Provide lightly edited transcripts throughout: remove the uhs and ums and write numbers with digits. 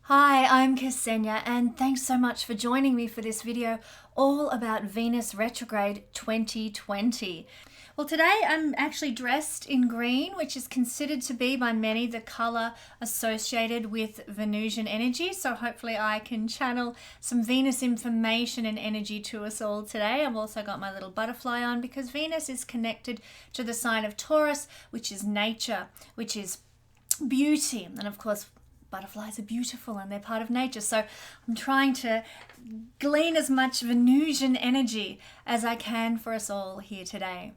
Hi, I'm Kesenya and thanks so much for joining me for this video all about Venus Retrograde 2020. Well, today I'm actually dressed in green, which is considered to be by many the color associated with Venusian energy. So hopefully I can channel some Venus information and energy to us all today. I've also got my little butterfly on because Venus is connected to the sign of Taurus, which is nature, which is beauty. And of course, butterflies are beautiful and they're part of nature. So I'm trying to glean as much Venusian energy as I can for us all here today.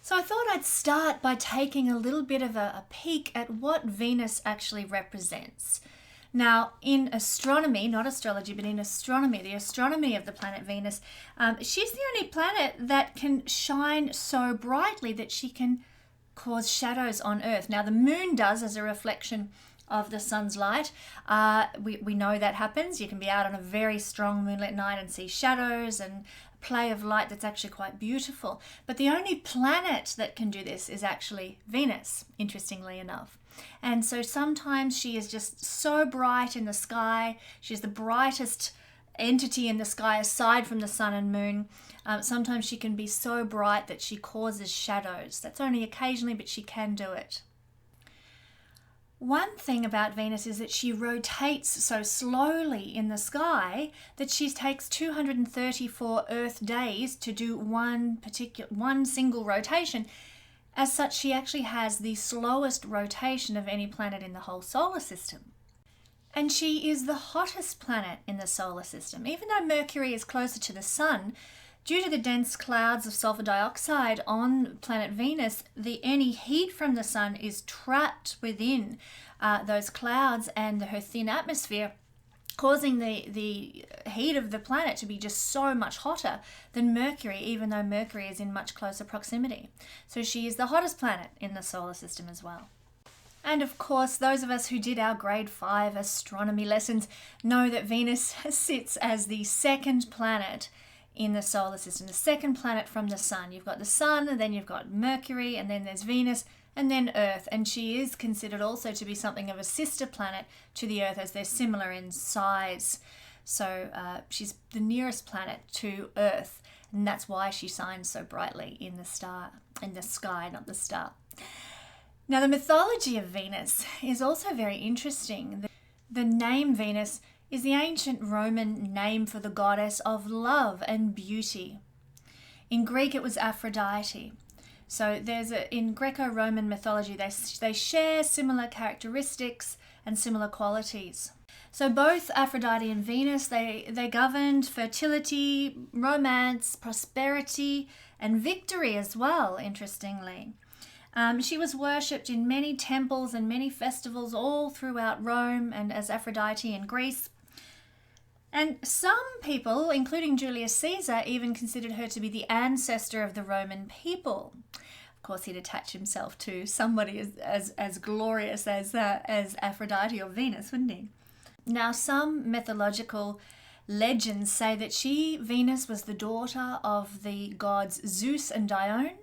So I thought I'd start by taking a little bit of a peek at what Venus actually represents. Now, in astronomy, not astrology, but in astronomy, the astronomy of the planet Venus, she's the only planet that can shine so brightly that she can cause shadows on Earth. Now, the moon does as a reflection of the sun's light. We know that happens. You can be out on a very strong moonlit night and see shadows and play of light that's actually quite beautiful. But the only planet that can do this is actually Venus, interestingly enough. And so sometimes she is just so bright in the sky. She's the brightest entity in the sky aside from the sun and moon. Sometimes she can be so bright that she causes shadows. That's only occasionally, but she can do it. One thing about Venus is that she rotates so slowly in the sky that she takes 234 Earth days to do one single rotation. As such, she actually has the slowest rotation of any planet in the whole solar system. And she is the hottest planet in the solar system. Even though Mercury is closer to the sun, due to the dense clouds of sulfur dioxide on planet Venus, any heat from the sun is trapped within those clouds and her thin atmosphere, causing the heat of the planet to be just so much hotter than Mercury, even though Mercury is in much closer proximity. So she is the hottest planet in the solar system as well. And of course, those of us who did our grade 5 astronomy lessons know that Venus sits as the second planet in the solar system, the second planet from the sun. You've got the sun, and then you've got Mercury, and then there's Venus, and then Earth. And she is considered also to be something of a sister planet to the Earth, as they're similar in size. So she's the nearest planet to Earth, and that's why she shines so brightly in the sky, not the star. Now, the mythology of Venus is also very interesting. The name Venus is the ancient Roman name for the goddess of love and beauty. In Greek, it was Aphrodite. So in Greco-Roman mythology, they share similar characteristics and similar qualities. So both Aphrodite and Venus, they governed fertility, romance, prosperity, and victory as well, interestingly. She was worshipped in many temples and many festivals all throughout Rome and as Aphrodite in Greece. And some people, including Julius Caesar, even considered her to be the ancestor of the Roman people. Of course, he'd attach himself to somebody as glorious as Aphrodite or Venus, wouldn't he? Now, some mythological legends say that Venus, was the daughter of the gods Zeus and Dione.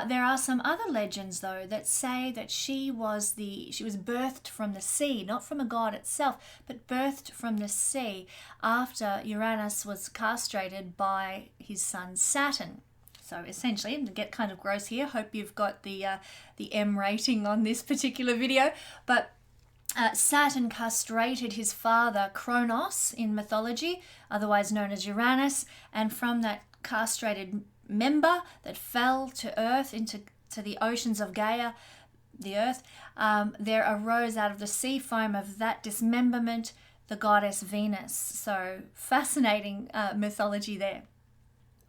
There are some other legends, though, that say that she was birthed from the sea, not from a god itself, but birthed from the sea after Uranus was castrated by his son Saturn. So essentially, to get kind of gross here, hope you've got the M rating on this particular video, but Saturn castrated his father Kronos in mythology, otherwise known as Uranus, and from that castrated member that fell to Earth into the oceans of Gaia, the Earth, there arose out of the sea foam of that dismemberment the goddess Venus. So fascinating mythology there.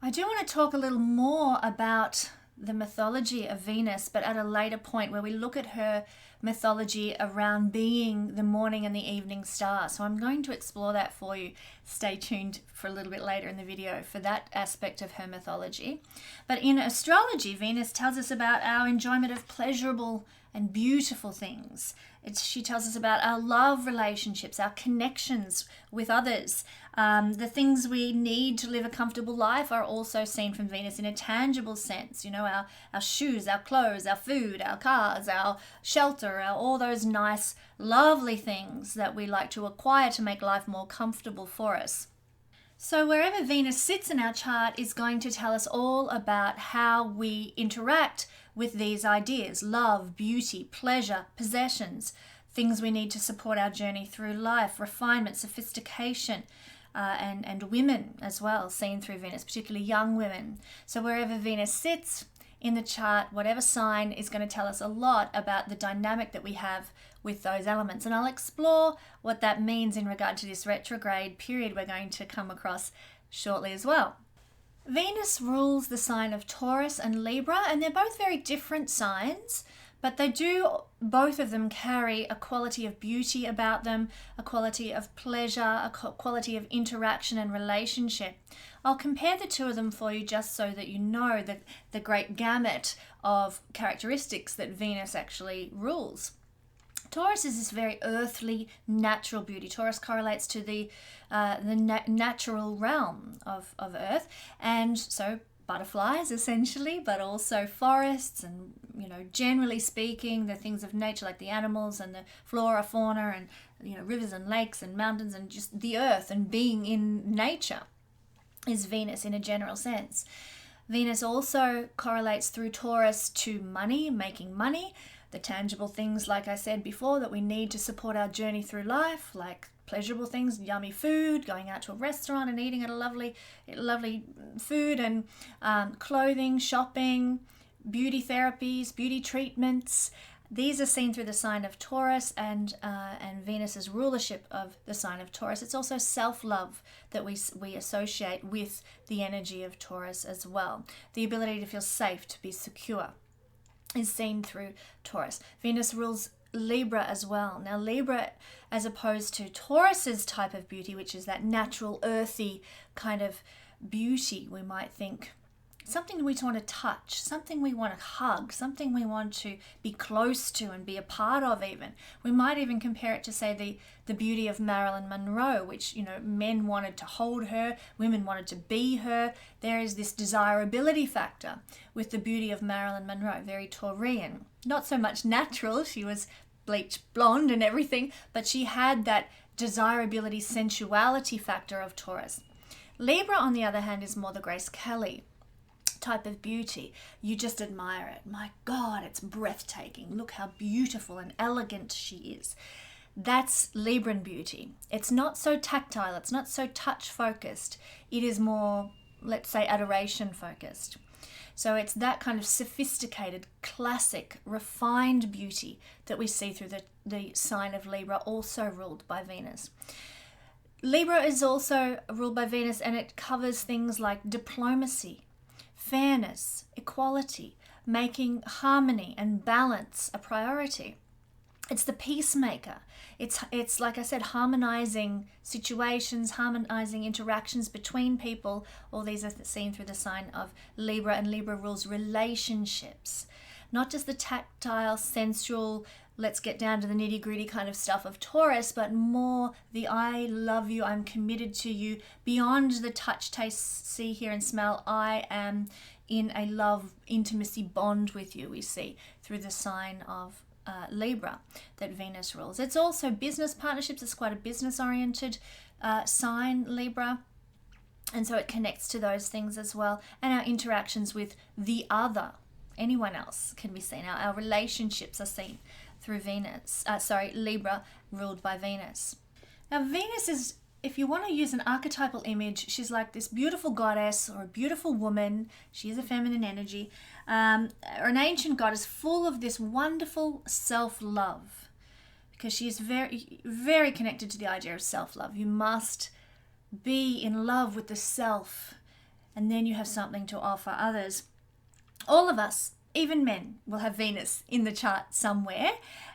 I do want to talk a little more about the mythology of Venus, but at a later point where we look at her mythology around being the morning and the evening star. So I'm going to explore that for you. Stay tuned for a little bit later in the video for that aspect of her mythology. But in astrology, Venus tells us about our enjoyment of pleasurable and beautiful things. She tells us about our love relationships, our connections with others. The things we need to live a comfortable life are also seen from Venus in a tangible sense. You know, our shoes, our clothes, our food, our cars, our shelter, all those nice, lovely things that we like to acquire to make life more comfortable for us. So wherever Venus sits in our chart is going to tell us all about how we interact with these ideas: love, beauty, pleasure, possessions, things we need to support our journey through life, refinement, sophistication, and women as well, seen through Venus, particularly young women. So wherever Venus sits in the chart, whatever sign, is going to tell us a lot about the dynamic that we have with those elements. And I'll explore what that means in regard to this retrograde period we're going to come across shortly as well. Venus rules the sign of Taurus and Libra, and they're both very different signs, but they do, both of them carry a quality of beauty about them, a quality of pleasure, a quality of interaction and relationship. I'll compare the two of them for you just so that you know the great gamut of characteristics that Venus actually rules. Taurus is this very earthly, natural beauty. Taurus correlates to the natural realm of Earth, and so butterflies essentially, but also forests and, you know, generally speaking, the things of nature like the animals and the flora, fauna, and, you know, rivers and lakes and mountains and just the earth and being in nature is Venus in a general sense. Venus also correlates through Taurus to money, making money, the tangible things, like I said before, that we need to support our journey through life, like pleasurable things, yummy food, going out to a restaurant and eating at a lovely food, and clothing, shopping, beauty therapies, beauty treatments. These are seen through the sign of Taurus and Venus's rulership of the sign of Taurus. It's also self-love that we associate with the energy of Taurus as well. The ability to feel safe, to be secure, is seen through Taurus. Venus rules Libra as well. Now Libra, as opposed to Taurus's type of beauty, which is that natural, earthy kind of beauty, we might think something we want to touch, something we want to hug, something we want to be close to and be a part of even. We might even compare it to, say, the beauty of Marilyn Monroe, which, you know, men wanted to hold her, women wanted to be her. There is this desirability factor with the beauty of Marilyn Monroe, very Taurian. Not so much natural, she was bleached blonde and everything, but she had that desirability, sensuality factor of Taurus. Libra, on the other hand, is more the Grace Kelly type of beauty. You just admire it. My God, it's breathtaking. Look how beautiful and elegant she is. That's Libran beauty. It's not so tactile. It's not so touch focused. It is more, let's say, adoration focused. So it's that kind of sophisticated, classic, refined beauty that we see through the sign of Libra, also ruled by Venus. Libra is also ruled by Venus, and it covers things like diplomacy, fairness, equality, making harmony and balance a priority. It's the peacemaker. It's like I said, harmonizing situations, harmonizing interactions between people. All these are seen through the sign of Libra, and Libra rules relationships. Not just the tactile, sensual, let's get down to the nitty-gritty kind of stuff of Taurus, but more the I love you, I'm committed to you, beyond the touch, taste, see, hear, and smell. I am in a love, intimacy bond with you, we see through the sign of Libra that Venus rules. It's also business partnerships. It's quite a business-oriented sign, Libra. And so it connects to those things as well. And our interactions with the other, anyone else, can be seen. Our relationships are seen through Libra, ruled by Venus. Now Venus is, if you want to use an archetypal image, she's like this beautiful goddess or a beautiful woman. She is a feminine energy, or an ancient goddess full of this wonderful self-love, because she is very, very connected to the idea of self-love. You must be in love with the self, and then you have something to offer others. All of us, even men, will have Venus in the chart somewhere.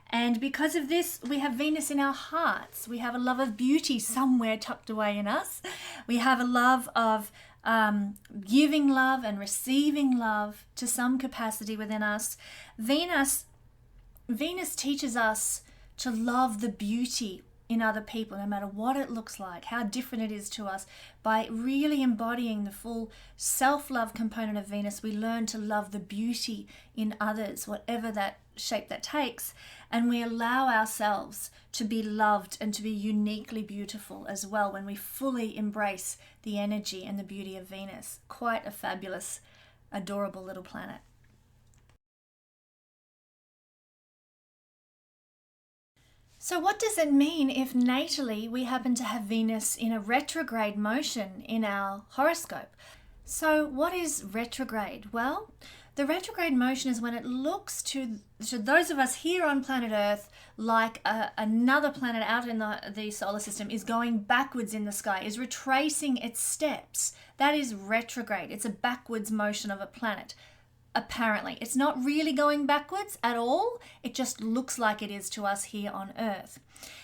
And because of this, we have Venus in our hearts. We have a love of beauty somewhere tucked away in us. We have a love of giving love and receiving love to some capacity within us. Venus Venus teaches us to love the beauty in other people, no matter what it looks like, how different it is to us. By really embodying the full self-love component of Venus, we learn to love the beauty in others, whatever that shape that takes, and we allow ourselves to be loved and to be uniquely beautiful as well when we fully embrace the energy and the beauty of Venus. Quite a fabulous, adorable little planet. So what does it mean if natally we happen to have Venus in a retrograde motion in our horoscope? So what is retrograde? Well, the retrograde motion is when it looks to those of us here on planet Earth like another planet out in the solar system is going backwards in the sky, is retracing its steps. That is retrograde. It's a backwards motion of a planet. Apparently, it's not really going backwards at all. It just looks like it is to us here on Earth.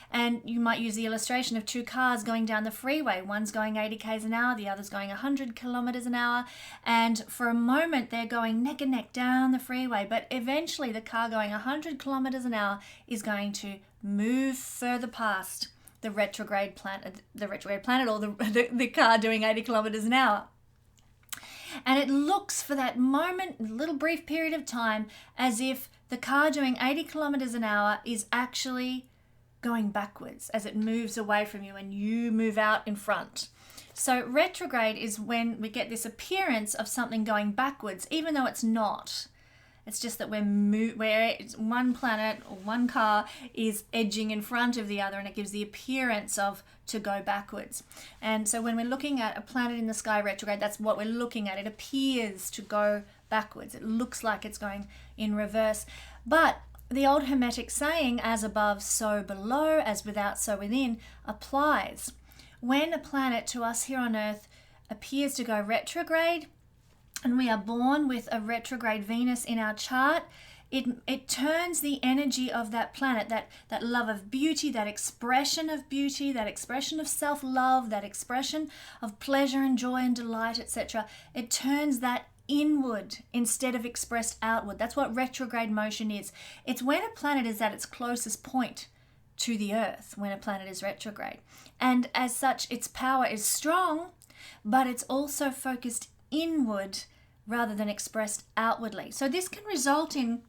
And you might use the illustration of two cars going down the freeway. One's going 80 k's an hour, the other's going 100 kilometers an hour. And for a moment, they're going neck and neck down the freeway. But eventually, the car going 100 kilometers an hour is going to move further past the retrograde planet, or the car doing 80 kilometers an hour. And it looks for that moment, a little brief period of time, as if the car doing 80 kilometers an hour is actually going backwards as it moves away from you and you move out in front. So retrograde is when we get this appearance of something going backwards, even though it's not. It's just that where one planet or one car is edging in front of the other, and it gives the appearance of to go backwards. And so when we're looking at a planet in the sky retrograde, that's what we're looking at. It appears to go backwards. It looks like it's going in reverse. But the old Hermetic saying, as above, so below, as without, so within, applies. When a planet to us here on Earth appears to go retrograde, and we are born with a retrograde Venus in our chart, it turns the energy of that planet, that love of beauty, that expression of beauty, that expression of self-love, that expression of pleasure and joy and delight, etc. It turns that inward instead of expressed outward. That's what retrograde motion is. It's when a planet is at its closest point to the Earth, when a planet is retrograde. And as such, its power is strong, but it's also focused inward rather than expressed outwardly. So this can result in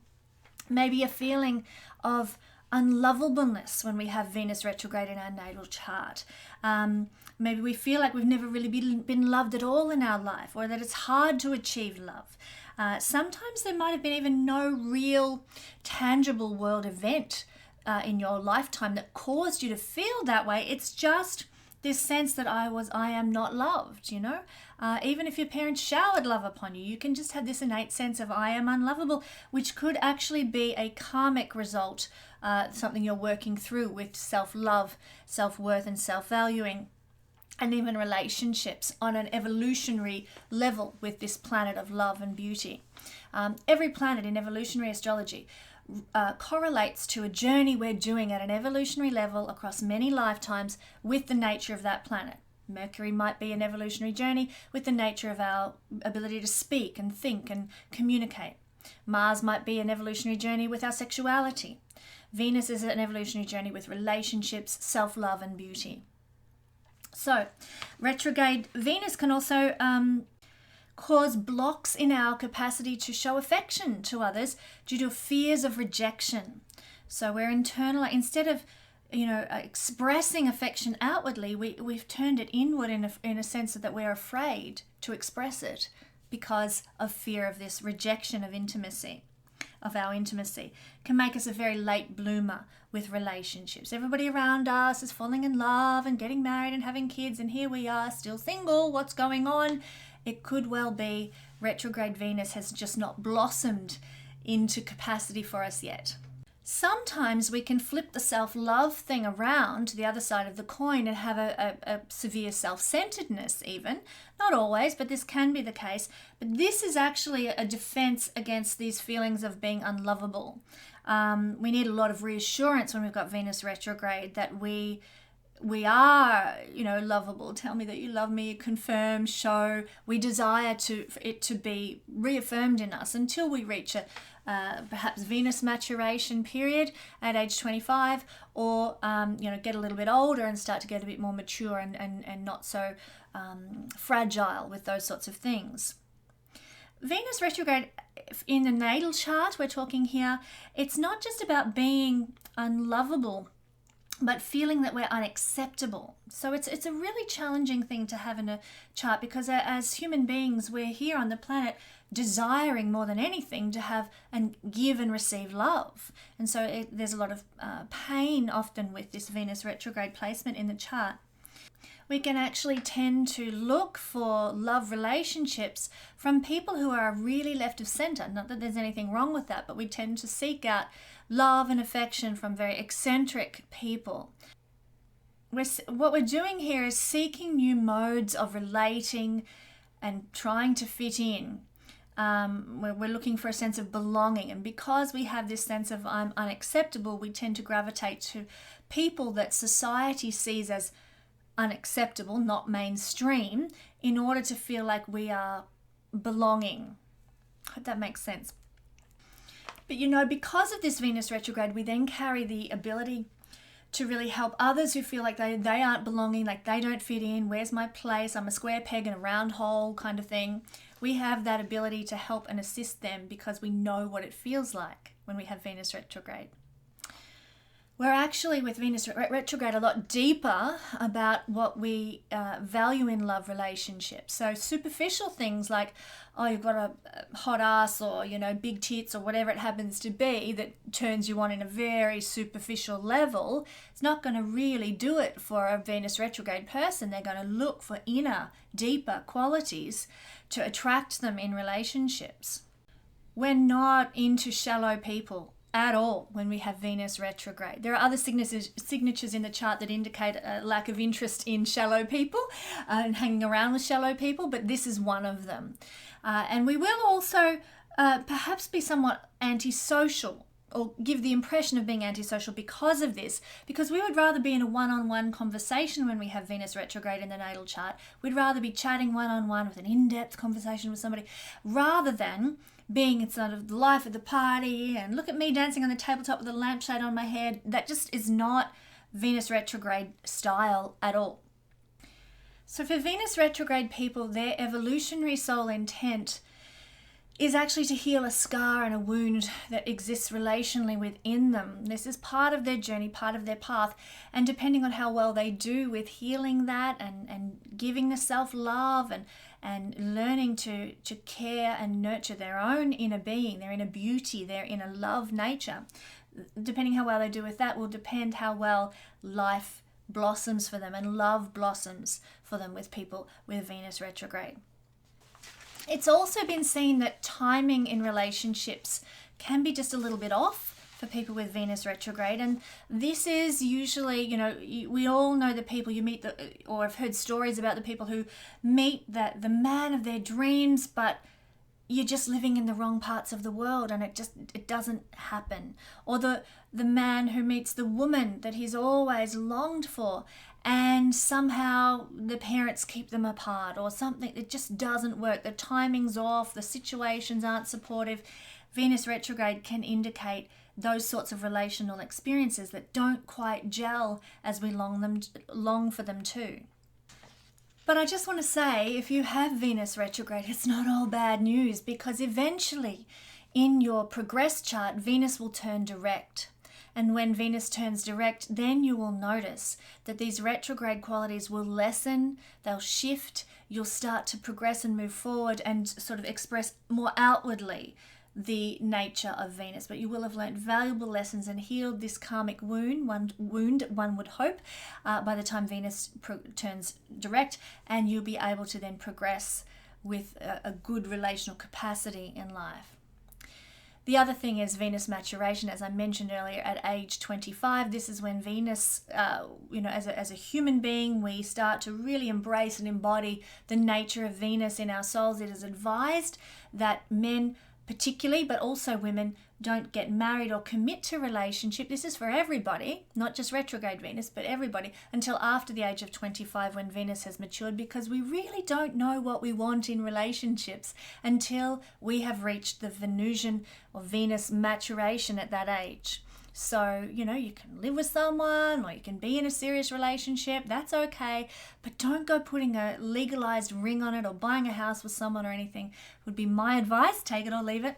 maybe a feeling of unlovableness when we have Venus retrograde in our natal chart. Maybe we feel like we've never really been loved at all in our life, or that it's hard to achieve love. Sometimes there might have been even no real tangible world event in your lifetime that caused you to feel that way. It's just this sense that I am not loved, even if your parents showered love upon you, you can just have this innate sense of I am unlovable, which could actually be a karmic result, something you're working through with self-love, self-worth, and self-valuing, and even relationships on an evolutionary level with this planet of love and beauty. Every planet in evolutionary astrology correlates to a journey we're doing at an evolutionary level across many lifetimes with the nature of that planet. Mercury might be an evolutionary journey with the nature of our ability to speak and think and communicate. Mars might be an evolutionary journey with our sexuality. Venus is an evolutionary journey with relationships, self-love, and beauty. So, retrograde Venus can also cause blocks in our capacity to show affection to others due to fears of rejection. So we're instead of expressing affection outwardly, we've turned it inward in a sense that we're afraid to express it because of fear of this rejection of intimacy, of our intimacy. Can make us a very late bloomer with relationships. Everybody around us is falling in love and getting married and having kids, and here we are still single. What's going on? It could well be retrograde Venus has just not blossomed into capacity for us yet. Sometimes we can flip the self-love thing around to the other side of the coin and have a severe self-centeredness even. Not always, but this can be the case. But this is actually a defense against these feelings of being unlovable. We need a lot of reassurance when we've got Venus retrograde that we we are, lovable. Tell me that you love me, confirm, show. We desire it to be reaffirmed in us until we reach a perhaps Venus maturation period at age 25, or get a little bit older and start to get a bit more mature and not so fragile with those sorts of things. Venus retrograde in the natal chart, we're talking here, it's not just about being unlovable, but feeling that we're unacceptable. So it's a really challenging thing to have in a chart, because as human beings, we're here on the planet desiring more than anything to have and give and receive love. And so there's a lot of pain often with this Venus retrograde placement in the chart. We can actually tend to look for love relationships from people who are really left of center. Not that there's anything wrong with that, but we tend to seek out love and affection from very eccentric people. What we're doing here is seeking new modes of relating and trying to fit in. We're looking for a sense of belonging, and because we have this sense of I'm unacceptable, we tend to gravitate to people that society sees as unacceptable, not mainstream, in order to feel like we are belonging. I hope that makes sense. But because of this Venus retrograde, we then carry the ability to really help others who feel like they aren't belonging, like they don't fit in. Where's my place? I'm a square peg in a round hole kind of thing. We have that ability to help and assist them because we know what it feels like when we have Venus retrograde. We're actually, with Venus retrograde, a lot deeper about what we value in love relationships. So superficial things like, oh, you've got a hot ass, or, big tits, or whatever it happens to be that turns you on in a very superficial level, it's not going to really do it for a Venus retrograde person. They're going to look for inner, deeper qualities to attract them in relationships. We're not into shallow people at all when we have Venus retrograde. There are other signatures in the chart that indicate a lack of interest in shallow people and hanging around with shallow people, but this is one of them. And we will also perhaps be somewhat antisocial, or give the impression of being antisocial because of this, because we would rather be in a one-on-one conversation when we have Venus retrograde in the natal chart. We'd rather be chatting one-on-one with an in-depth conversation with somebody, rather than being in sort of the life of the party and look at me dancing on the tabletop with a lampshade on my head. That just is not Venus retrograde style at all. So for Venus retrograde people, their evolutionary soul intent is actually to heal a scar and a wound that exists relationally within them. This is part of their journey, part of their path, and depending on how well they do with healing that and giving the self-love and learning to care and nurture their own inner being, their inner beauty, their inner love nature, depending how well they do with that will depend how well life blossoms for them and love blossoms for them with people with Venus retrograde. It's also been seen that timing in relationships can be just a little bit off for people with Venus retrograde, and this is usually, we all know the people you meet, or have heard stories about the people who meet the man of their dreams, but you're just living in the wrong parts of the world and it doesn't happen. Or the man who meets the woman that he's always longed for, and somehow the parents keep them apart, or something that just doesn't work. The timing's off, the situations aren't supportive. Venus retrograde can indicate those sorts of relational experiences that don't quite gel as we long for them to. But I just want to say, if you have Venus retrograde, it's not all bad news, because eventually in your progress chart, Venus will turn direct. And when Venus turns direct, then you will notice that these retrograde qualities will lessen, they'll shift, you'll start to progress and move forward and sort of express more outwardly the nature of Venus. But you will have learnt valuable lessons and healed this karmic wound, one would hope, by the time Venus turns direct, and you'll be able to then progress with a good relational capacity in life. The other thing is Venus maturation, as I mentioned earlier, at age 25. This is when Venus, as a human being, we start to really embrace and embody the nature of Venus in our souls. It is advised that men particularly, but also women, don't get married or commit to relationship. This is for everybody, not just retrograde Venus, but everybody, until after the age of 25 when Venus has matured, because we really don't know what we want in relationships until we have reached the Venusian or Venus maturation at that age. So, you can live with someone or you can be in a serious relationship. That's okay. But don't go putting a legalized ring on it or buying a house with someone or anything. Would be my advice. Take it or leave it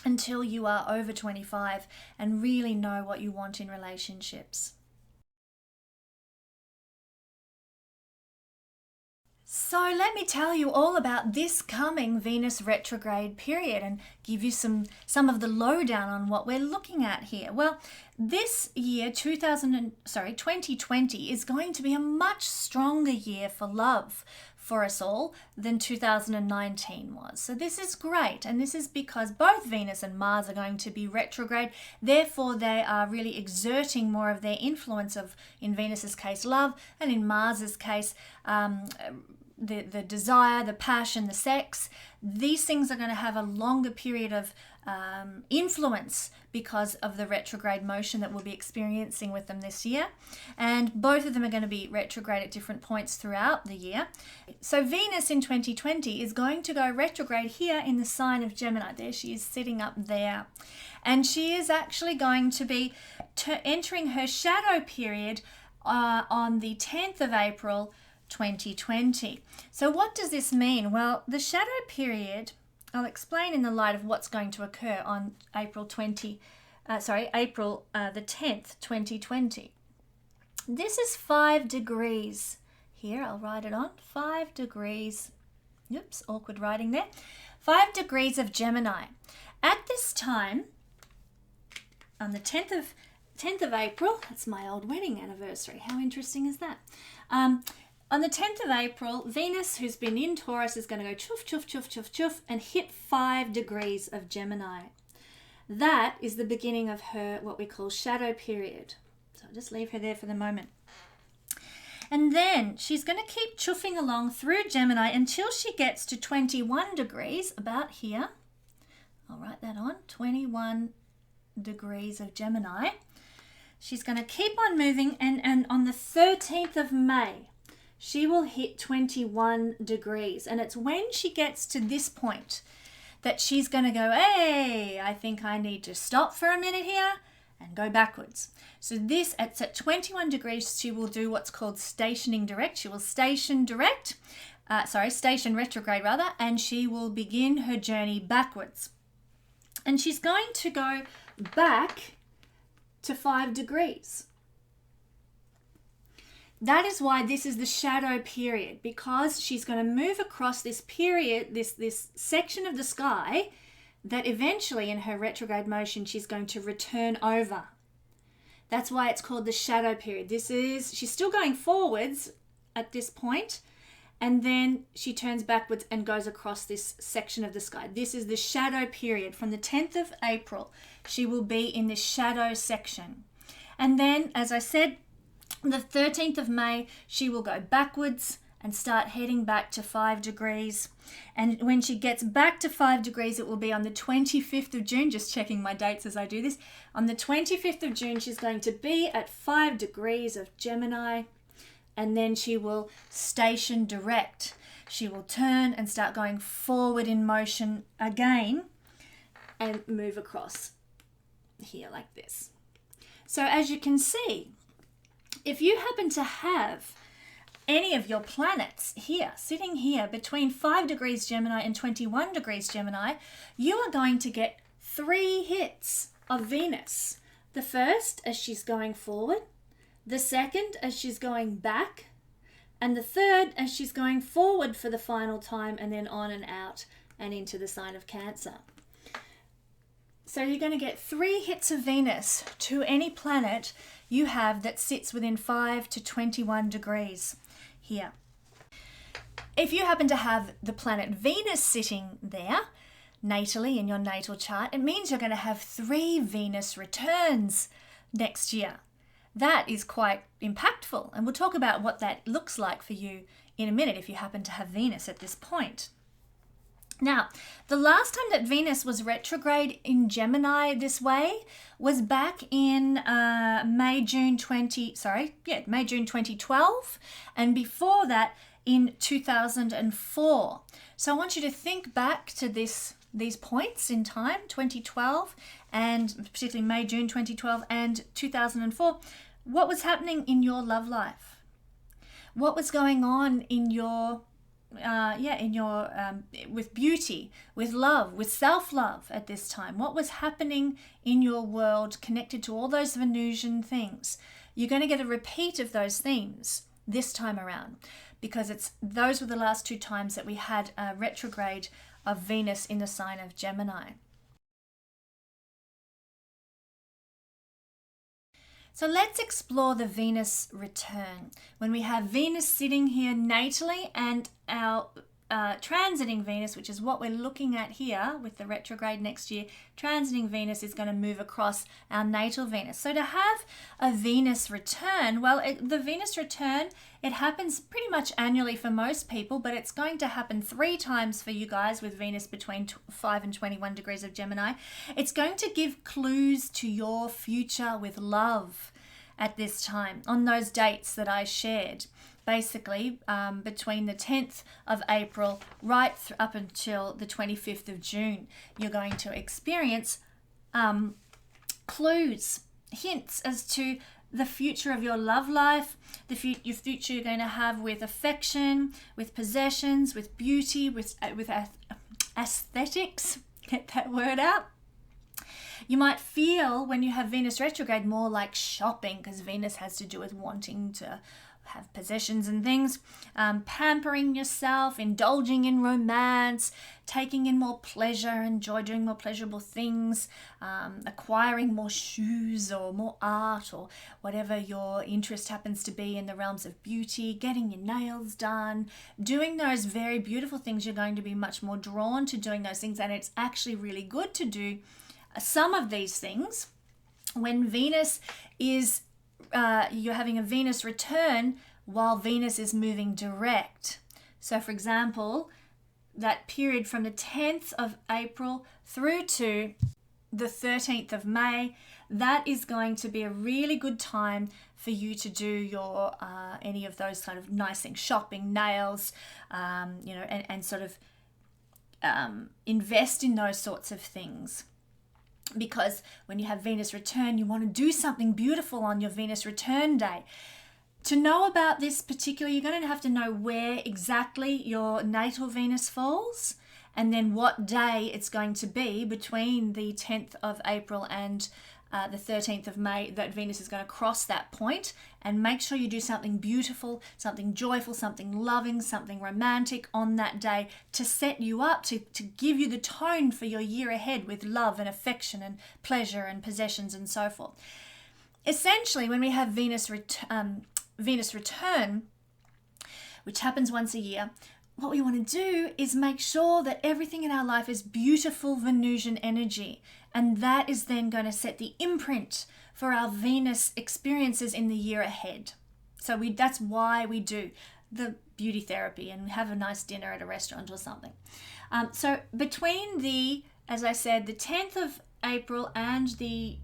until you are over 25 and really know what you want in relationships. So let me tell you all about this coming Venus retrograde period and give you some of the lowdown on what we're looking at here. Well, this year, 2020, is going to be a much stronger year for love for us all than 2019 was. So this is great, and this is because both Venus and Mars are going to be retrograde. Therefore, they are really exerting more of their influence of, in Venus's case, love, and in Mars's case, the desire, the passion, the sex. These things are going to have a longer period of influence because of the retrograde motion that we'll be experiencing with them this year. And both of them are going to be retrograde at different points throughout the year. So Venus in 2020 is going to go retrograde here in the sign of Gemini. There she is sitting up there. And she is actually going to be entering her shadow period on the 10th of April 2020. So what does this mean? Well, the shadow period, I'll explain in the light of what's going to occur on April the 10th, 2020. This is 5 degrees. Here, I'll write it on. 5 degrees. Oops, awkward writing there. 5 degrees of Gemini. At this time, on the 10th of April, that's my old wedding anniversary. How interesting is that? On the 10th of April, Venus, who's been in Taurus, is going to go chuff, chuff, chuff, chuff, chuff, and hit 5 degrees of Gemini. That is the beginning of her, what we call shadow period. So I'll just leave her there for the moment. And then she's going to keep chuffing along through Gemini until she gets to 21 degrees, about here. I'll write that on, 21 degrees of Gemini. She's going to keep on moving, and on the 13th of May, she will hit 21 degrees. And it's when she gets to this point that she's going to go, hey, I think I need to stop for a minute here and go backwards. So this, at 21 degrees, she will do what's called stationing direct. She will station retrograde rather, and she will begin her journey backwards. And she's going to go back to 5 degrees. That is why this is the shadow period, because she's going to move across this period, this section of the sky that eventually in her retrograde motion she's going to return over. That's why it's called the shadow period. She's still going forwards at this point, and then she turns backwards and goes across this section of the sky. This is the shadow period. From the 10th of April, she will be in the shadow section. And then, as I said, the 13th of May, she will go backwards and start heading back to 5 degrees. And when she gets back to 5 degrees, it will be on the 25th of June, just checking my dates as I do this. On the 25th of June, she's going to be at 5 degrees of Gemini, and then she will station direct. She will turn and start going forward in motion again and move across here like this. So as you can see, if you happen to have any of your planets here, sitting here between 5 degrees Gemini and 21 degrees Gemini, you are going to get 3 hits of Venus. The first as she's going forward, the second as she's going back, and the third as she's going forward for the final time and then on and out and into the sign of Cancer. So you're going to get 3 hits of Venus to any planet you have that sits within 5 to 21 degrees here. If you happen to have the planet Venus sitting there, natally in your natal chart, it means you're going to have 3 Venus returns next year. That is quite impactful, and we'll talk about what that looks like for you in a minute if you happen to have Venus at this point. Now, the last time that Venus was retrograde in Gemini this way was back in May, June 2012, and before that in 2004. So I want you to think back to these points in time, 2012, and particularly May, June 2012 and 2004. What was happening in your love life? What was going on in your with beauty, with love, with self-love at this time? What was happening in your world connected to all those Venusian things? You're going to get a repeat of those themes this time around, because those were the last two times that we had a retrograde of Venus in the sign of Gemini. So let's explore the Venus return. When we have Venus sitting here natally and our transiting Venus, which is what we're looking at here with the retrograde next year, transiting Venus is going to move across our natal Venus. So to have a Venus return, well, the Venus return, it happens pretty much annually for most people, but it's going to happen 3 times for you guys with Venus between 5 and 21 degrees of Gemini. It's going to give clues to your future with love at this time on those dates that I shared. Basically, between the 10th of April right up until the 25th of June, you're going to experience clues, hints as to the future of your love life, your future you're going to have with affection, with possessions, with beauty, with aesthetics. Get that word out. You might feel when you have Venus retrograde more like shopping, because Venus has to do with wanting to have possessions and things, pampering yourself, indulging in romance, taking in more pleasure and joy, doing more pleasurable things, acquiring more shoes or more art or whatever your interest happens to be in the realms of beauty, getting your nails done, doing those very beautiful things. You're going to be much more drawn to doing those things, and it's actually really good to do some of these things when Venus is you're having a Venus return while Venus is moving direct. So for example, that period from the 10th of April through to the 13th of May, that is going to be a really good time for you to do your any of those kind of nice things, shopping, nails, and sort of invest in those sorts of things. Because when you have Venus return, you want to do something beautiful on your Venus return day. To know about this particular, you're going to have to know where exactly your natal Venus falls, and then what day it's going to be between the 10th of April and the 13th of May that Venus is going to cross that point. And make sure you do something beautiful, something joyful, something loving, something romantic on that day to set you up, to give you the tone for your year ahead with love and affection and pleasure and possessions and so forth. Essentially, when we have Venus return, which happens once a year, what we want to do is make sure that everything in our life is beautiful Venusian energy. And that is then going to set the imprint for our Venus experiences in the year ahead. So that's why we do the beauty therapy and have a nice dinner at a restaurant or something. So between as I said, the 10th of April and the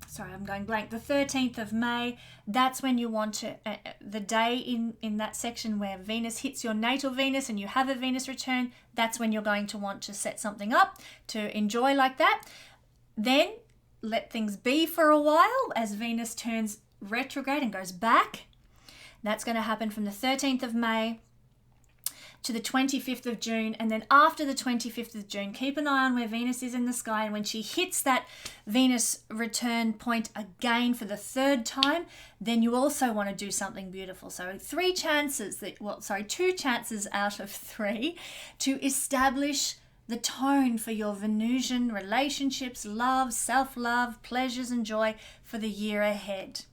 13th of May, that's when you want to, the day in that section where Venus hits your natal Venus and you have a Venus return, that's when you're going to want to set something up to enjoy like that. Then let things be for a while as Venus turns retrograde and goes back. That's going to happen from the 13th of May to the 25th of June. And then after the 25th of June, keep an eye on where Venus is in the sky. And when she hits that Venus return point again for the 3rd time, then you also want to do something beautiful. So 2 chances out of 3 to establish the tone for your Venusian relationships, love, self-love, pleasures and joy for the year ahead.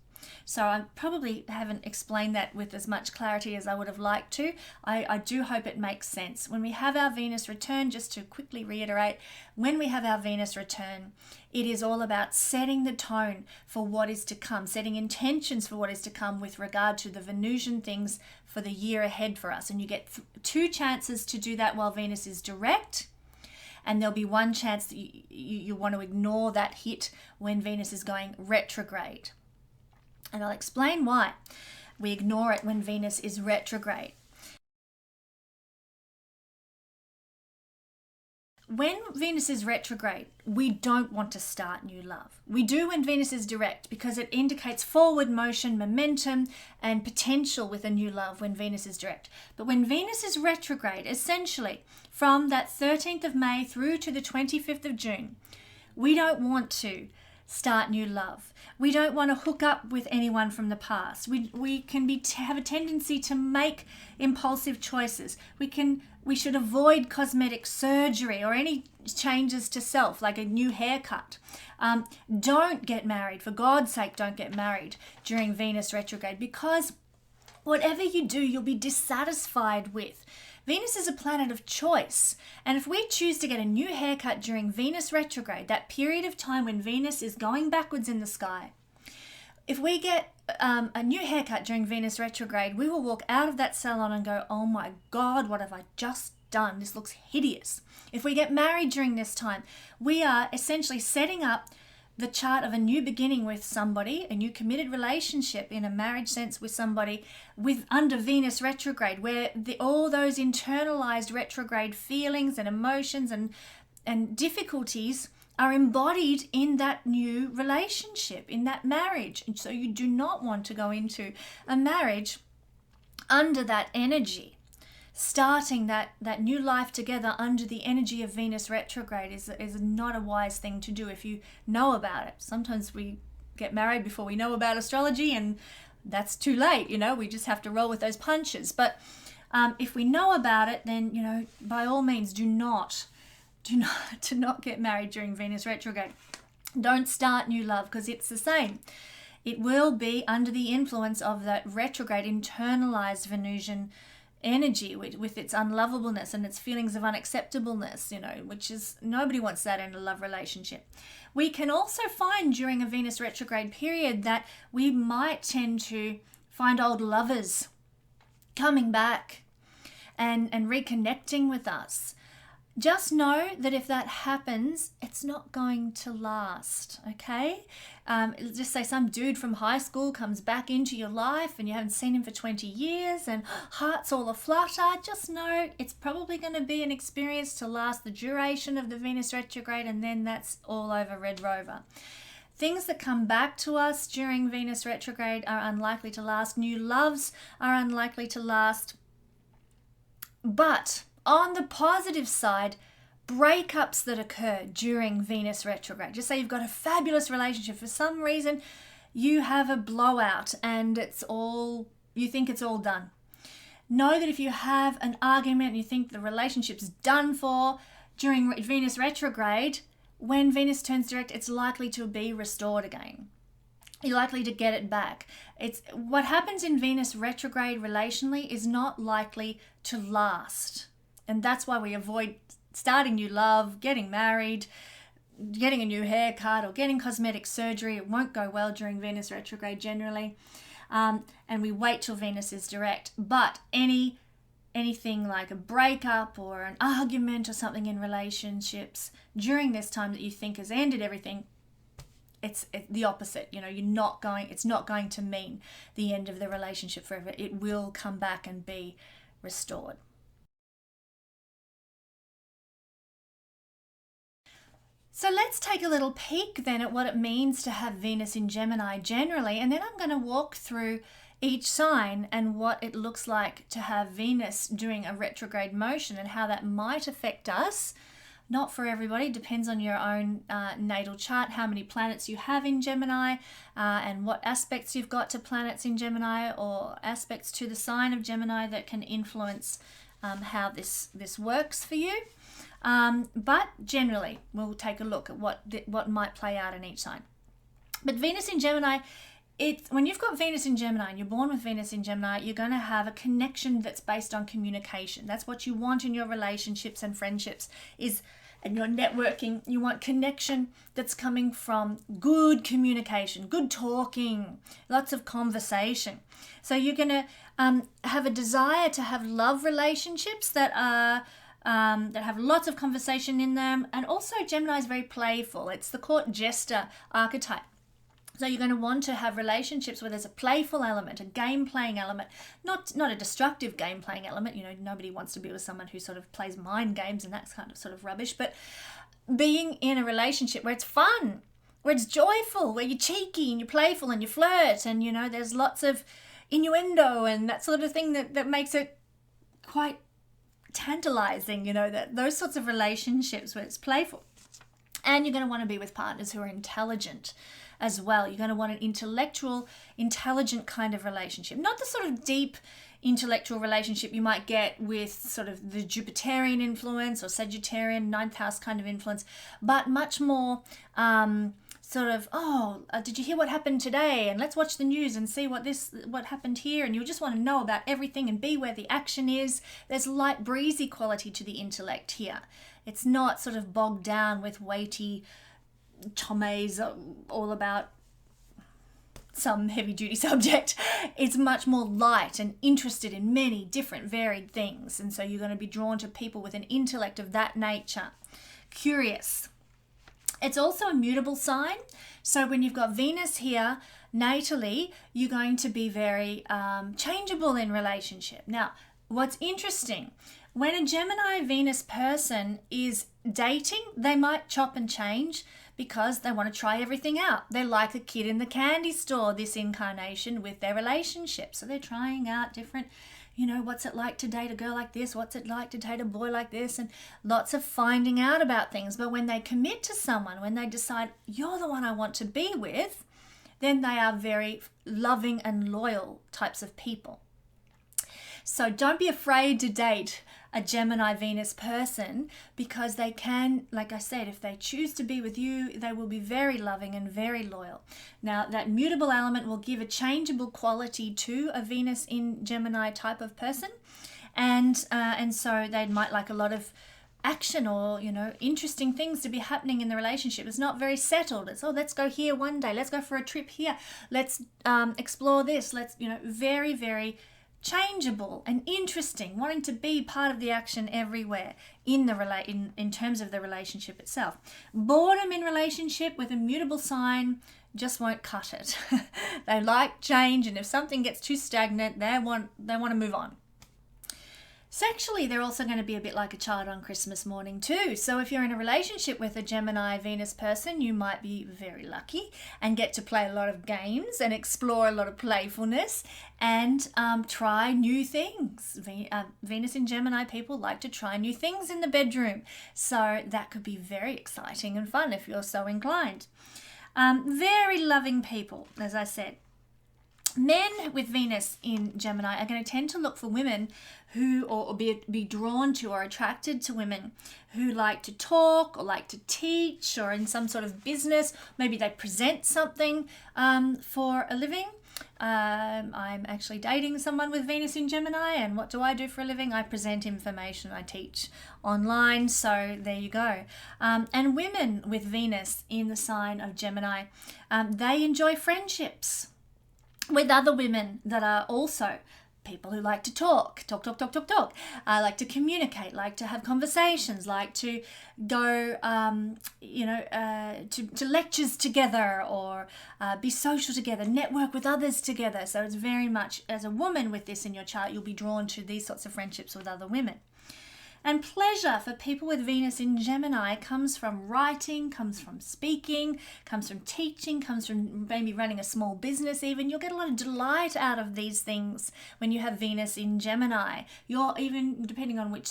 So I probably haven't explained that with as much clarity as I would have liked to. I do hope it makes sense. When we have our Venus return, just to quickly reiterate, when we have our Venus return, it is all about setting the tone for what is to come, setting intentions for what is to come with regard to the Venusian things for the year ahead for us. And you get 2 chances to do that while Venus is direct. And there'll be 1 chance that you want to ignore that hit when Venus is going retrograde. And I'll explain why we ignore it when Venus is retrograde. When Venus is retrograde, we don't want to start new love. We do when Venus is direct because it indicates forward motion, momentum, and potential with a new love when Venus is direct. But when Venus is retrograde, essentially from that 13th of May through to the 25th of June, we don't want to start new love. We don't want to hook up with anyone from the past. We can have a tendency to make impulsive choices. We should avoid cosmetic surgery or any changes to self, like a new haircut. Don't get married. For God's sake, don't get married during Venus retrograde, because whatever you do, you'll be dissatisfied with. Venus is a planet of choice. And if we choose to get a new haircut during Venus retrograde, that period of time when Venus is going backwards in the sky, if we get a new haircut during Venus retrograde, we will walk out of that salon and go, oh my God, what have I just done? This looks hideous. If we get married during this time, we are essentially setting up the chart of a new beginning with somebody, a new committed relationship in a marriage sense with somebody under Venus retrograde, where all those internalized retrograde feelings and emotions and difficulties are embodied in that new relationship, in that marriage. And so you do not want to go into a marriage under that energy. Starting that new life together under the energy of Venus retrograde is not a wise thing to do if you know about it. Sometimes we get married before we know about astrology, and that's too late. We just have to roll with those punches. But if we know about it, then by all means do not get married during Venus retrograde. Don't start new love, because it's the same. It will be under the influence of that retrograde internalized Venusian energy with its unlovableness and its feelings of unacceptableness, which is, nobody wants that in a love relationship. We can also find during a Venus retrograde period that we might tend to find old lovers coming back and reconnecting with us. Just know that if that happens, it's not going to last, okay? Just say some dude from high school comes back into your life and you haven't seen him for 20 years and heart's all aflutter. Just know it's probably going to be an experience to last the duration of the Venus retrograde, and then that's all over Red Rover. Things that come back to us during Venus retrograde are unlikely to last. New loves are unlikely to last. But on the positive side, breakups that occur during Venus retrograde. Just say you've got a fabulous relationship. For some reason, you have a blowout and you think it's all done. Know that if you have an argument and you think the relationship's done for during Venus retrograde, when Venus turns direct, it's likely to be restored again. You're likely to get it back. It's what happens in Venus retrograde relationally is not likely to last. And that's why we avoid starting new love, getting married, getting a new haircut, or getting cosmetic surgery. It won't go well during Venus retrograde generally. And we wait till Venus is direct. But anything like a breakup or an argument or something in relationships during this time that you think has ended everything, it's the opposite. It's not going to mean the end of the relationship forever. It will come back and be restored. So let's take a little peek then at what it means to have Venus in Gemini generally, and then I'm going to walk through each sign and what it looks like to have Venus doing a retrograde motion and how that might affect us. Not for everybody, depends on your own natal chart, how many planets you have in Gemini, and what aspects you've got to planets in Gemini or aspects to the sign of Gemini that can influence how this works for you. But generally, we'll take a look at what might play out in each sign. But Venus in Gemini it's when you've got Venus in Gemini and you're born with Venus in Gemini, you're going to have a connection that's based on communication. That's what you want in your relationships and friendships and your networking. You want connection that's coming from good communication, good talking, lots of conversation. So you're going to have a desire to have love relationships that have lots of conversation in them. And also Gemini is very playful. It's the court jester archetype. So you're going to want to have relationships where there's a playful element, a game-playing element, not a destructive game-playing element. You know, nobody wants to be with someone who sort of plays mind games and that's kind of sort of rubbish. But being in a relationship where it's fun, where it's joyful, where you're cheeky and you're playful and you flirt and, you know, there's lots of innuendo and that sort of thing that makes it quite tantalizing, you know, that those sorts of relationships where it's playful. And you're going to want to be with partners who are intelligent as well. You're going to want an intellectual, intelligent kind of relationship. Not the sort of deep intellectual relationship you might get with sort of the Jupiterian influence or Sagittarian, ninth house kind of influence, but much more did you hear what happened today? And let's watch the news and see what happened here. And you'll just want to know about everything and be where the action is. There's light breezy quality to the intellect here. It's not sort of bogged down with weighty tomes all about some heavy duty subject. It's much more light and interested in many different varied things. And so you're going to be drawn to people with an intellect of that nature. Curious. It's also a mutable sign. So when you've got Venus here natally, you're going to be very changeable in relationship. Now, what's interesting, when a Gemini Venus person is dating, they might chop and change because they want to try everything out. They're like a kid in the candy store this incarnation with their relationship. So they're trying out different, you know, what's it like to date a girl like this? What's it like to date a boy like this? And lots of finding out about things. But when they commit to someone, when they decide you're the one I want to be with, then they are very loving and loyal types of people. So don't be afraid to date a Gemini Venus person because they can, like I said, if they choose to be with you, they will be very loving and very loyal. Now, that mutable element will give a changeable quality to a Venus in Gemini type of person. And so they might like a lot of action or, you know, interesting things to be happening in the relationship. It's not very settled. It's, let's go here one day. Let's go for a trip here. Let's explore this. Let's, you know, very, very changeable and interesting, wanting to be part of the action everywhere in terms of the relationship itself. Boredom in relationship with a mutable sign just won't cut it. They like change, and if something gets too stagnant, they want to move on. Sexually, they're also going to be a bit like a child on Christmas morning too. So if you're in a relationship with a Gemini Venus person, you might be very lucky and get to play a lot of games and explore a lot of playfulness and try new things. Venus in Gemini people like to try new things in the bedroom. So that could be very exciting and fun if you're so inclined. Very loving people, as I said. Men with Venus in Gemini are going to tend to look for women who, or be drawn to or attracted to women who like to talk or like to teach or in some sort of business. Maybe they present something for a living. I'm actually dating someone with Venus in Gemini, and what do I do for a living? I present information, I teach online, so there you go. And women with Venus in the sign of Gemini, they enjoy friendships with other women that are also people who like to talk, like to communicate, like to have conversations, like to go, to lectures together or be social together, network with others together. So it's very much, as a woman with this in your chart, you'll be drawn to these sorts of friendships with other women. And pleasure for people with Venus in Gemini comes from writing, comes from speaking, comes from teaching, comes from maybe running a small business even. You'll get a lot of delight out of these things when you have Venus in Gemini. You're even, depending on which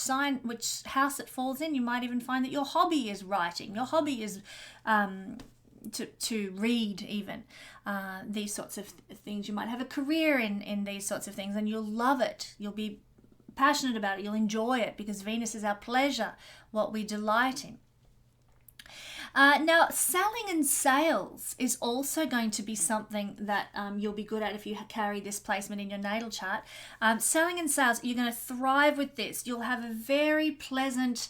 house it falls in, you might even find that your hobby is writing. Your hobby is to read even. These sorts of things. You might have a career in these sorts of things and you'll love it. You'll be passionate about it, you'll enjoy it because Venus is our pleasure, what we delight in. Now, selling and sales is also going to be something that you'll be good at if you carry this placement in your natal chart. Selling and sales, you're going to thrive with this. You'll have a very pleasant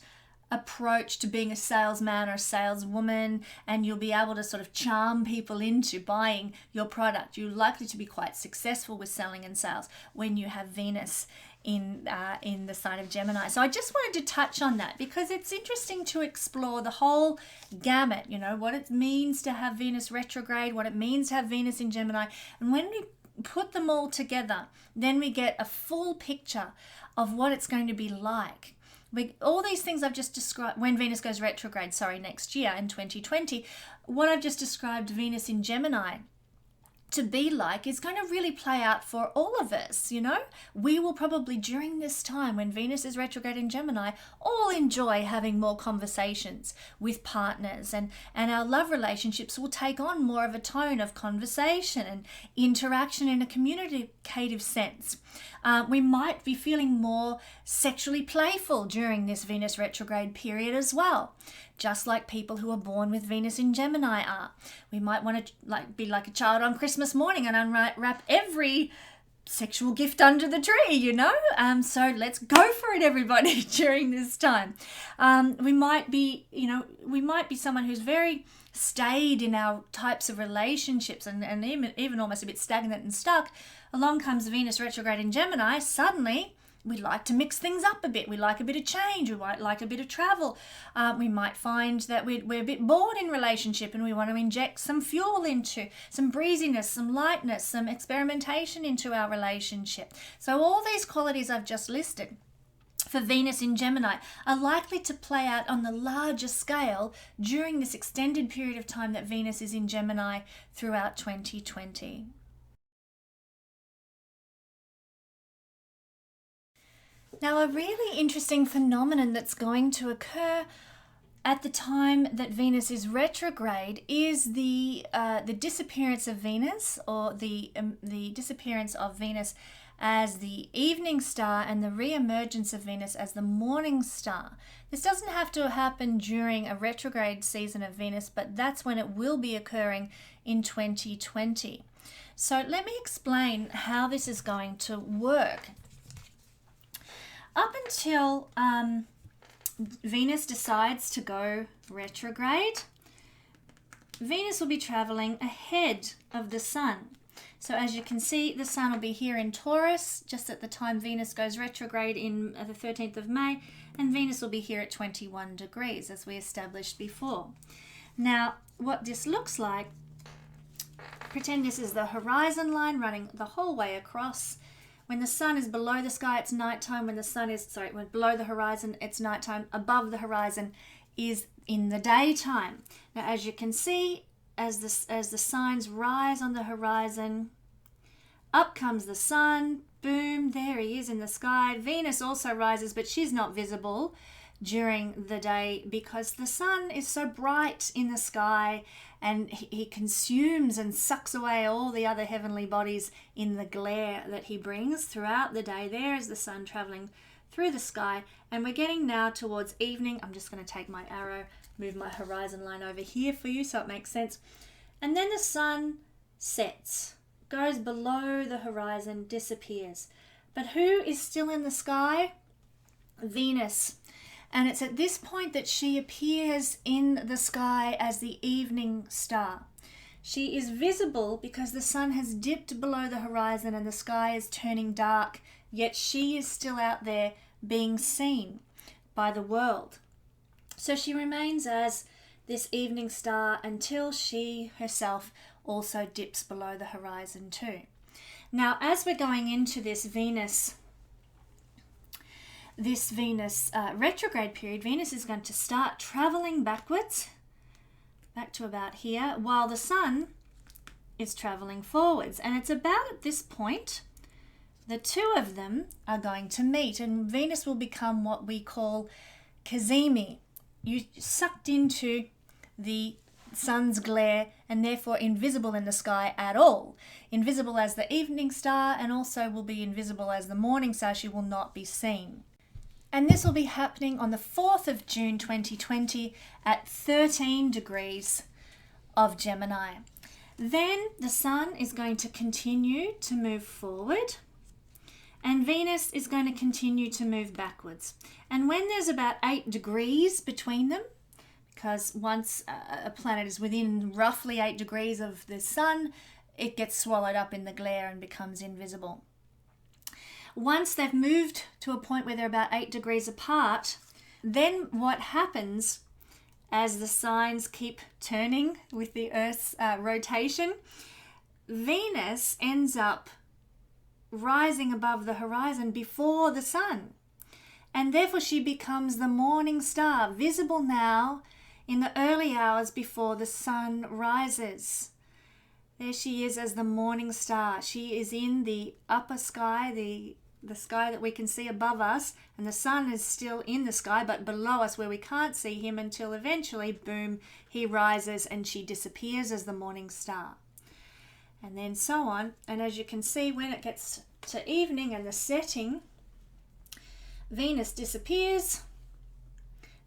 approach to being a salesman or a saleswoman, and you'll be able to sort of charm people into buying your product. You're likely to be quite successful with selling and sales when you have Venus in the sign of Gemini. So I just wanted to touch on that because it's interesting to explore the whole gamut, what it means to have Venus retrograde, what it means to have Venus in Gemini. And when we put them all together, then we get a full picture of what it's going to be like. All these things I've just described, when Venus goes retrograde, next year in 2020, what I've just described Venus in Gemini to be like is going to really play out for all of us. We will probably, during this time when Venus is retrograde in Gemini, all enjoy having more conversations with partners, and our love relationships will take on more of a tone of conversation and interaction in a communicative sense. We might be feeling more sexually playful during this Venus retrograde period as well, just like people who are born with Venus in Gemini are. We might want to be like a child on Christmas morning and unwrap every sexual gift under the tree, So let's go for it, everybody, during this time. We might be someone who's very stayed in our types of relationships and even almost a bit stagnant and stuck. Along comes Venus retrograde in Gemini. Suddenly, we like to mix things up a bit. We like a bit of change. We might like a bit of travel. We might find that we're a bit bored in relationship and we want to inject some fuel into, some breeziness, some lightness, some experimentation into our relationship. So all these qualities I've just listed for Venus in Gemini are likely to play out on the larger scale during this extended period of time that Venus is in Gemini throughout 2020. Now, a really interesting phenomenon that's going to occur at the time that Venus is retrograde is the disappearance of Venus, or the disappearance of Venus as the evening star and the re-emergence of Venus as the morning star. This doesn't have to happen during a retrograde season of Venus, but that's when it will be occurring in 2020. So let me explain how this is going to work. Up until Venus decides to go retrograde, Venus will be traveling ahead of the Sun. So as you can see, the Sun will be here in Taurus just at the time Venus goes retrograde in the 13th of May, and Venus will be here at 21 degrees, as we established before. Now, what this looks like, pretend this is the horizon line running the whole way across. When the Sun is below the sky, it's nighttime. When below the horizon, it's nighttime. Above the horizon is in the daytime. Now, as you can see, as the signs rise on the horizon, up comes the Sun. Boom, there he is in the sky. Venus also rises, but she's not visible during the day because the Sun is so bright in the sky, and he consumes and sucks away all the other heavenly bodies in the glare that he brings throughout the day. There is the Sun traveling through the sky, and we're getting now towards evening. I'm just going to take my arrow, move my horizon line over here for you so it makes sense. And then the Sun sets, goes below the horizon, disappears. But who is still in the sky? Venus. And it's at this point that she appears in the sky as the evening star. She is visible because the Sun has dipped below the horizon and the sky is turning dark, yet she is still out there being seen by the world. So she remains as this evening star until she herself also dips below the horizon too. Now, as we're going into this Venus retrograde period, Venus is going to start traveling backwards, back to about here, while the Sun is traveling forwards. And it's about at this point the two of them are going to meet, and Venus will become what we call Kesenya. You sucked into the Sun's glare and therefore invisible in the sky at all. Invisible as the evening star, and also will be invisible as the morning star. She will not be seen. And this will be happening on the 4th of June 2020 at 13 degrees of Gemini. Then the Sun is going to continue to move forward and Venus is going to continue to move backwards. And when there's about 8 degrees between them, because once a planet is within roughly 8 degrees of the Sun, it gets swallowed up in the glare and becomes invisible. Once they've moved to a point where they're about 8 degrees apart, then what happens as the signs keep turning with the Earth's rotation, Venus ends up rising above the horizon before the Sun. And therefore she becomes the morning star, visible now in the early hours before the Sun rises. There she is as the morning star. She is in the upper sky, the sky that we can see above us, and the Sun is still in the sky but below us where we can't see him until eventually, boom, he rises and she disappears as the morning star. And then so on. And as you can see, when it gets to evening and the setting, Venus disappears,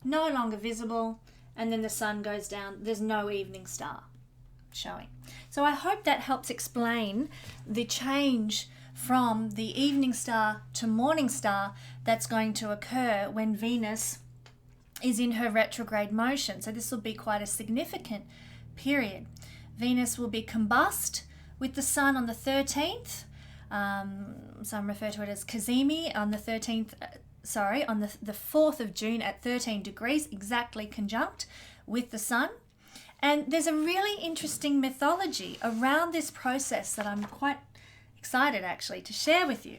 no longer visible, and then the Sun goes down. There's no evening star showing. So I hope that helps explain the change from the evening star to morning star that's going to occur when Venus is in her retrograde motion. So this will be quite a significant period. Venus will be combust with the Sun on the 13th. Some refer to it as Kesenya on the 13th, on the 4th of June at 13 degrees, exactly conjunct with the Sun. And there's a really interesting mythology around this process that I'm quite excited actually to share with you.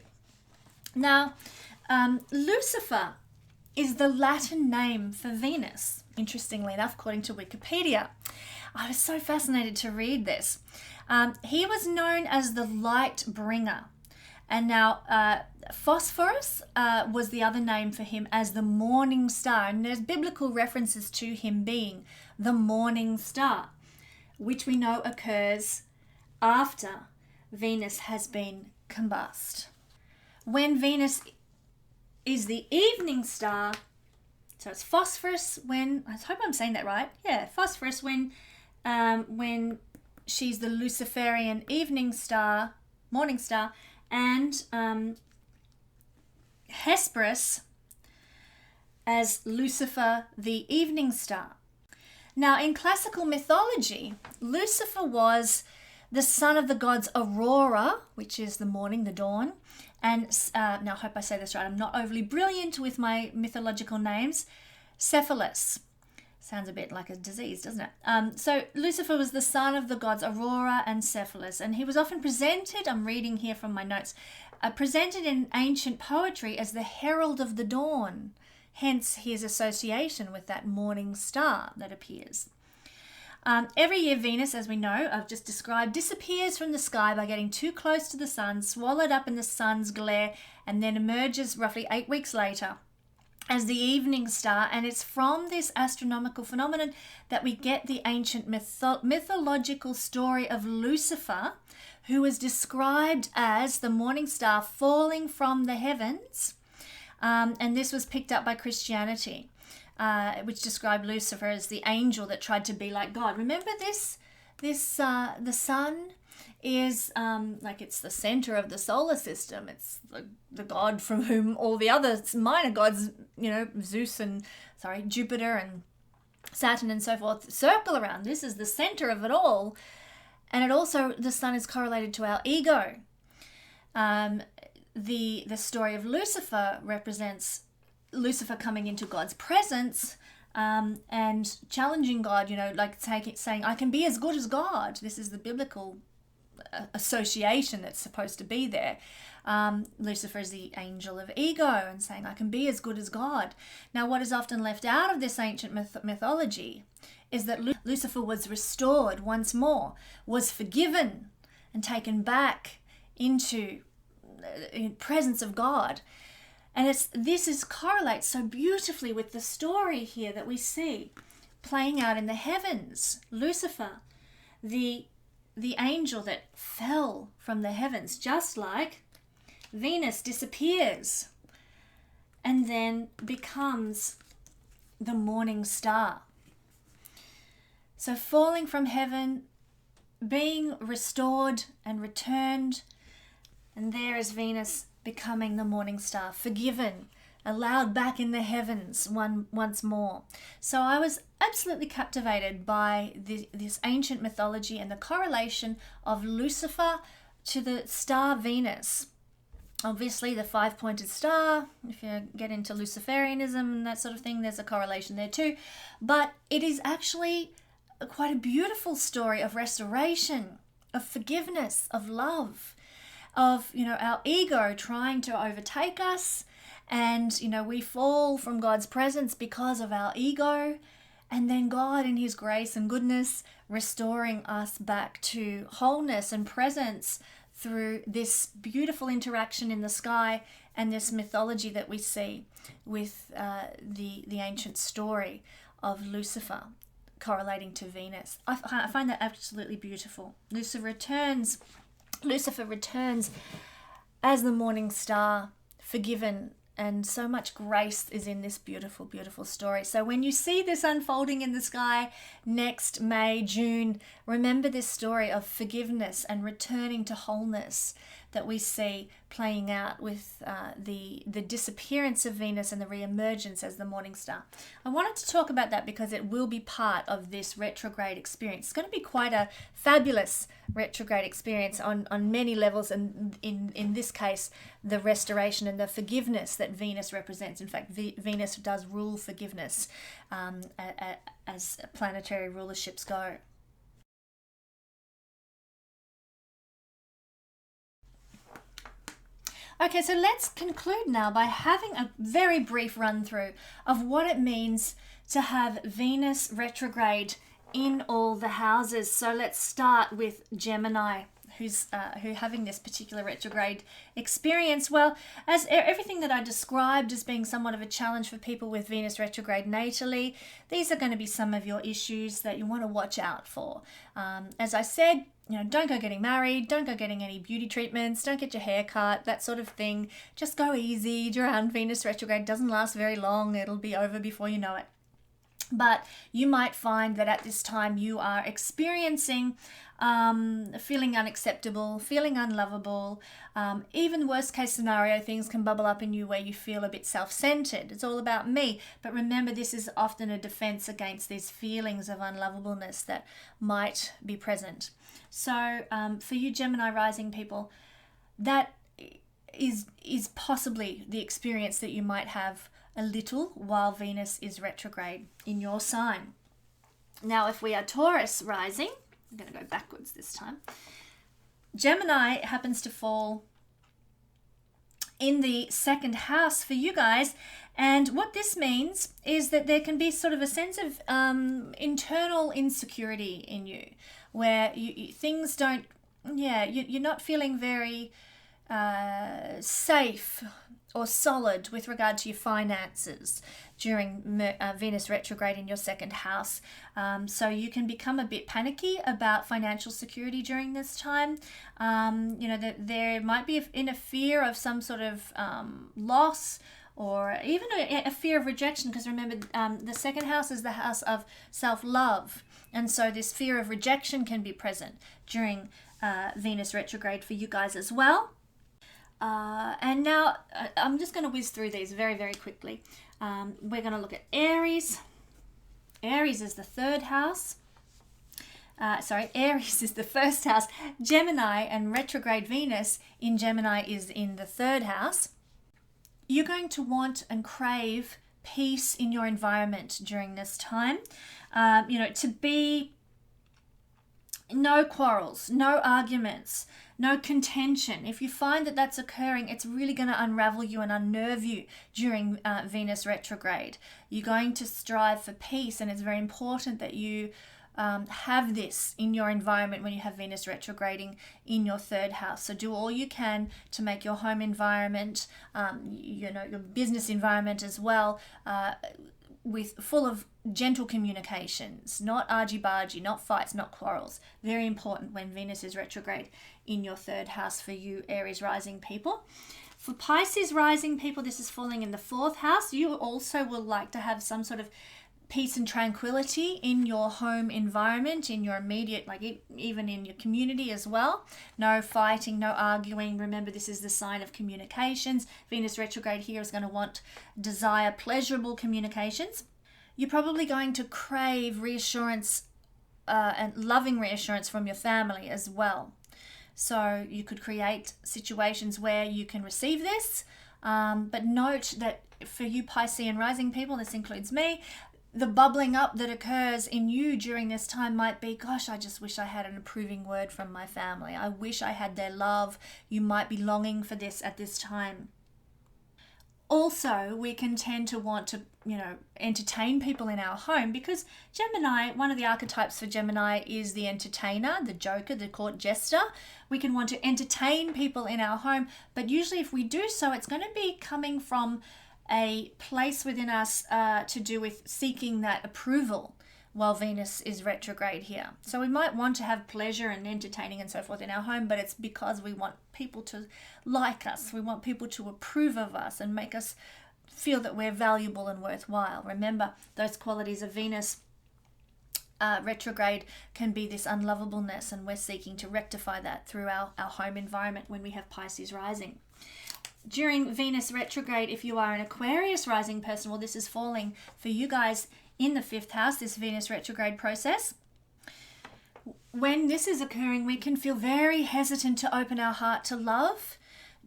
Now, Lucifer is the Latin name for Venus, interestingly enough, according to Wikipedia. I was so fascinated to read this. He was known as the light bringer. And now Phosphorus was the other name for him as the morning star. And there's biblical references to him being the morning star, which we know occurs after Venus has been combust. When Venus is the evening star, so it's Phosphorus when, I hope I'm saying that right, yeah, Phosphorus when she's the Luciferian evening star, morning star, and Hesperus as Lucifer the evening star. Now in classical mythology, Lucifer was the son of the gods Aurora, which is the morning, the dawn, and now I hope I say this right, I'm not overly brilliant with my mythological names, Cephalus. Sounds a bit like a disease, doesn't it? So Lucifer was the son of the gods Aurora and Cephalus, and he was often presented, I'm reading here from my notes, presented in ancient poetry as the herald of the dawn, hence his association with that morning star that appears. Every year Venus, as we know, I've just described, disappears from the sky by getting too close to the Sun, swallowed up in the Sun's glare, and then emerges roughly 8 weeks later as the evening star. And it's from this astronomical phenomenon that we get the ancient mythological story of Lucifer, who was described as the morning star falling from the heavens. And this was picked up by Christianity, which described Lucifer as the angel that tried to be like God. Remember this? The Sun is like it's the center of the solar system. It's the god from whom all the other minor gods, Zeus and Jupiter and Saturn and so forth, circle around. This is the center of it all. And it also, the Sun is correlated to our ego. The story of Lucifer represents Lucifer coming into God's presence and challenging God, saying, I can be as good as God. This is the biblical association that's supposed to be there. Lucifer is the angel of ego and saying, I can be as good as God. Now, what is often left out of this ancient mythology is that Lucifer was restored once more, was forgiven and taken back into the presence of God. And this correlates so beautifully with the story here that we see playing out in the heavens. Lucifer, the angel that fell from the heavens, just like Venus disappears and then becomes the morning star. So falling from heaven, being restored and returned, and there is Venus becoming the morning star, forgiven, allowed back in the heavens once more. So I was absolutely captivated by this ancient mythology and the correlation of Lucifer to the star Venus. Obviously, the five-pointed star, if you get into Luciferianism and that sort of thing, there's a correlation there too. But it is actually quite a beautiful story of restoration, of forgiveness, of love, of, our ego trying to overtake us. And, we fall from God's presence because of our ego. And then God, in his grace and goodness, restoring us back to wholeness and presence through this beautiful interaction in the sky and this mythology that we see with the ancient story of Lucifer correlating to Venus. I find that absolutely beautiful. Lucifer returns as the morning star, forgiven, and so much grace is in this beautiful, beautiful story. So when you see this unfolding in the sky next May, June, remember this story of forgiveness and returning to wholeness that we see playing out with the disappearance of Venus and the re-emergence as the morning star. I wanted to talk about that because it will be part of this retrograde experience. It's going to be quite a fabulous retrograde experience on many levels, and in this case, the restoration and the forgiveness that Venus represents. In fact, Venus does rule forgiveness as planetary rulerships go. Okay, so let's conclude now by having a very brief run through of what it means to have Venus retrograde in all the houses. So let's start with Gemini, who having this particular retrograde experience. Well, as everything that I described as being somewhat of a challenge for people with Venus retrograde natally, these are going to be some of your issues that you want to watch out for. As I said, don't go getting married, don't go getting any beauty treatments, don't get your hair cut, that sort of thing. Just go easy around Venus retrograde. It doesn't last very long. It'll be over before you know it. But you might find that at this time you are experiencing feeling unacceptable, feeling unlovable. Even worst case scenario, things can bubble up in you where you feel a bit self-centered. It's all about me. But remember, this is often a defense against these feelings of unlovableness that might be present. So for you Gemini rising people, that is possibly the experience that you might have a little while Venus is retrograde in your sign. Now, if we are Taurus rising, I'm going to go backwards this time. Gemini happens to fall in the second house for you guys. And what this means is that there can be sort of a sense of internal insecurity in you, where things don't, you're not feeling very safe or solid with regard to your finances during Venus retrograde in your second house. So you can become a bit panicky about financial security during this time. There might be in a fear of some sort of loss, or even a fear of rejection, because remember, the second house is the house of self-love. And so this fear of rejection can be present during Venus retrograde for you guys as well. And now I'm just going to whiz through these very, very quickly. We're going to look at Aries. Aries is the third house. Aries is the first house. Gemini and retrograde Venus in Gemini is in the third house. You're going to want and crave peace in your environment during this time. To be no quarrels, no arguments, no contention. If you find that that's occurring, it's really going to unravel you and unnerve you during Venus retrograde. You're going to strive for peace, and it's very important that you have this in your environment when you have Venus retrograding in your third house. So do all you can to make your home environment, your business environment as well, full of gentle communications, not argy-bargy, not fights, not quarrels. Very important when Venus is retrograde in your third house for you Aries rising people. For Pisces rising people, this is falling in the 4th house. You also will like to have some sort of peace and tranquility in your home environment, in your immediate, like even in your community as well. No fighting, no arguing. Remember, this is the sign of communications. Venus retrograde here is going to desire pleasurable communications. You're probably going to crave reassurance and loving reassurance from your family as well. So you could create situations where you can receive this, but note that for you Piscean rising people, this includes me, the bubbling up that occurs in you during this time might be, gosh, I just wish I had an approving word from my family. I wish I had their love. You might be longing for this at this time. Also, we can tend to want to, entertain people in our home, because Gemini, one of the archetypes for Gemini is the entertainer, the joker, the court jester. We can want to entertain people in our home, but usually if we do so, it's going to be coming from a place within us to do with seeking that approval while Venus is retrograde here. So we might want to have pleasure and entertaining and so forth in our home, but it's because we want people to like us. We want people to approve of us and make us feel that we're valuable and worthwhile. Remember, those qualities of Venus retrograde can be this unlovableness, and we're seeking to rectify that through our home environment when we have Pisces rising. During Venus retrograde, if you are an Aquarius rising person, well, this is falling for you guys in the 5th house, this Venus retrograde process. When this is occurring, we can feel very hesitant to open our heart to love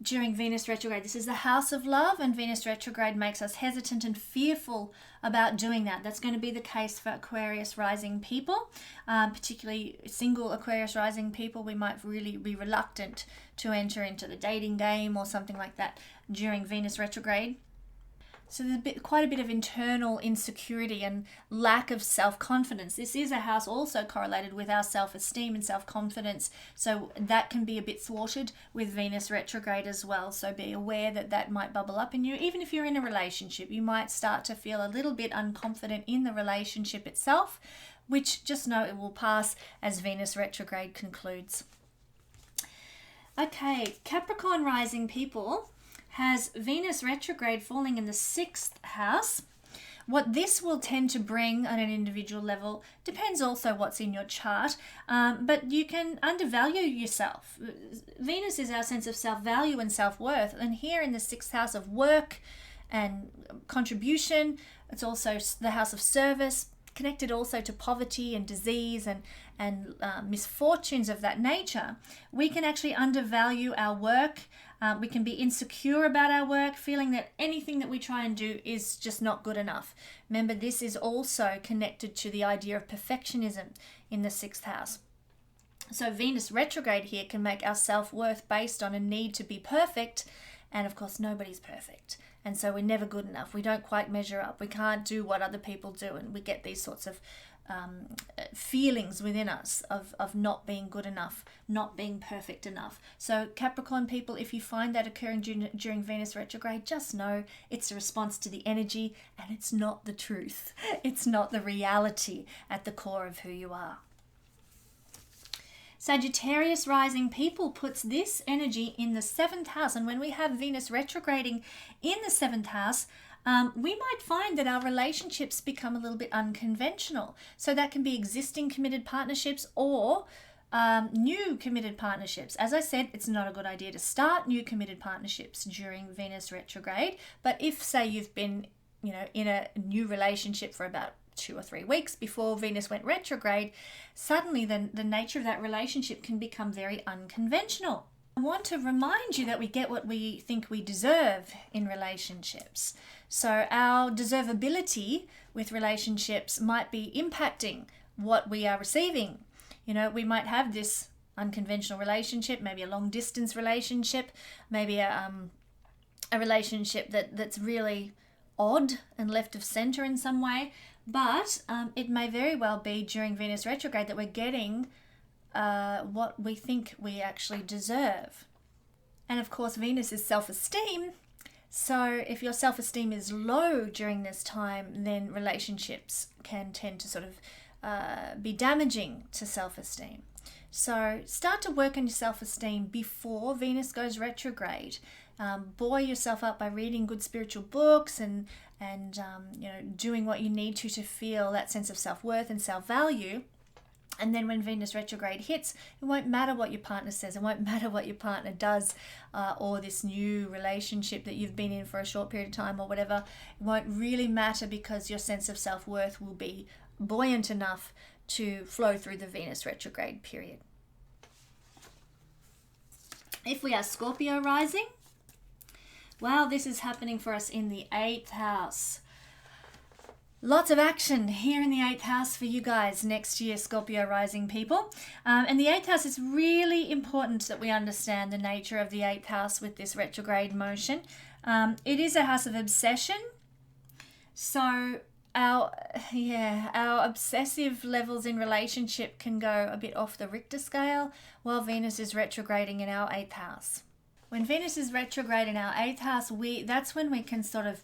during Venus retrograde. This is the house of love, and Venus retrograde makes us hesitant and fearful about doing that. That's going to be the case for Aquarius rising people, particularly single Aquarius rising people. We might really be reluctant to enter into the dating game or something like that during Venus retrograde. So there's quite a bit of internal insecurity and lack of self-confidence. This is a house also correlated with our self-esteem and self-confidence. So that can be a bit thwarted with Venus retrograde as well. So be aware that that might bubble up in you. Even if you're in a relationship, you might start to feel a little bit unconfident in the relationship itself, which just know it will pass as Venus retrograde concludes. Okay, Capricorn rising people has Venus retrograde falling in the 6th house. What this will tend to bring on an individual level depends also what's in your chart, but you can undervalue yourself. Venus is our sense of self-value and self-worth, and here in the 6th house of work and contribution, it's also the house of service, connected also to poverty and disease and misfortunes of that nature. We can actually undervalue our work. We can be insecure about our work, feeling that anything that we try and do is just not good enough. Remember, this is also connected to the idea of perfectionism in the 6th house. So Venus retrograde here can make our self-worth based on a need to be perfect, and of course nobody's perfect. And so we're never good enough. We don't quite measure up. We can't do what other people do, and we get these sorts of feelings within us of not being good enough, not being perfect enough. So Capricorn people, if you find that occurring during Venus retrograde, just know it's a response to the energy, and it's not the truth. It's not the reality at the core of who you are. Sagittarius rising people puts this energy in the 7th house, and when we have Venus retrograding in the 7th house, we might find that our relationships become a little bit unconventional. So that can be existing committed partnerships or new committed partnerships. As I said, it's not a good idea to start new committed partnerships during Venus retrograde. But if, say, you've been, in a new relationship for about 2 or 3 weeks before Venus went retrograde, suddenly the nature of that relationship can become very unconventional. I want to remind you that we get what we think we deserve in relationships. So our deservability with relationships might be impacting what we are receiving. We might have this unconventional relationship, maybe a long distance relationship, maybe a relationship that's really odd and left of center in some way. But it may very well be during Venus retrograde that we're getting what we think we actually deserve. And of course, Venus is self-esteem. So if your self-esteem is low during this time, then relationships can tend to sort of be damaging to self-esteem. So start to work on your self-esteem before Venus goes retrograde. buoy yourself up by reading good spiritual books and doing what you need to feel that sense of self-worth and self-value. And then when Venus retrograde hits, it won't matter what your partner says. It won't matter what your partner does, or this new relationship that you've been in for a short period of time or whatever. It won't really matter, because your sense of self-worth will be buoyant enough to flow through the Venus retrograde period. If we are Scorpio rising, well, this is happening for us in the 8th house. Lots of action here in the 8th house for you guys next year, Scorpio rising people. And the 8th house, is really important that we understand the nature of the 8th house with this retrograde motion. It is a house of obsession. So our obsessive levels in relationship can go a bit off the Richter scale while Venus is retrograding in our 8th house. When Venus is retrograde in our 8th house, that's when we can sort of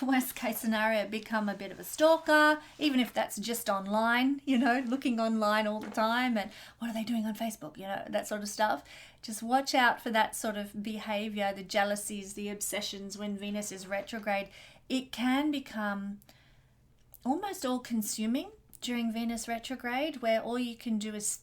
worst case scenario, become a bit of a stalker, even if that's just online, looking online all the time and what are they doing on Facebook, that sort of stuff. Just watch out for that sort of behavior, the jealousies, the obsessions when Venus is retrograde. It can become almost all-consuming during Venus retrograde, where all you can do is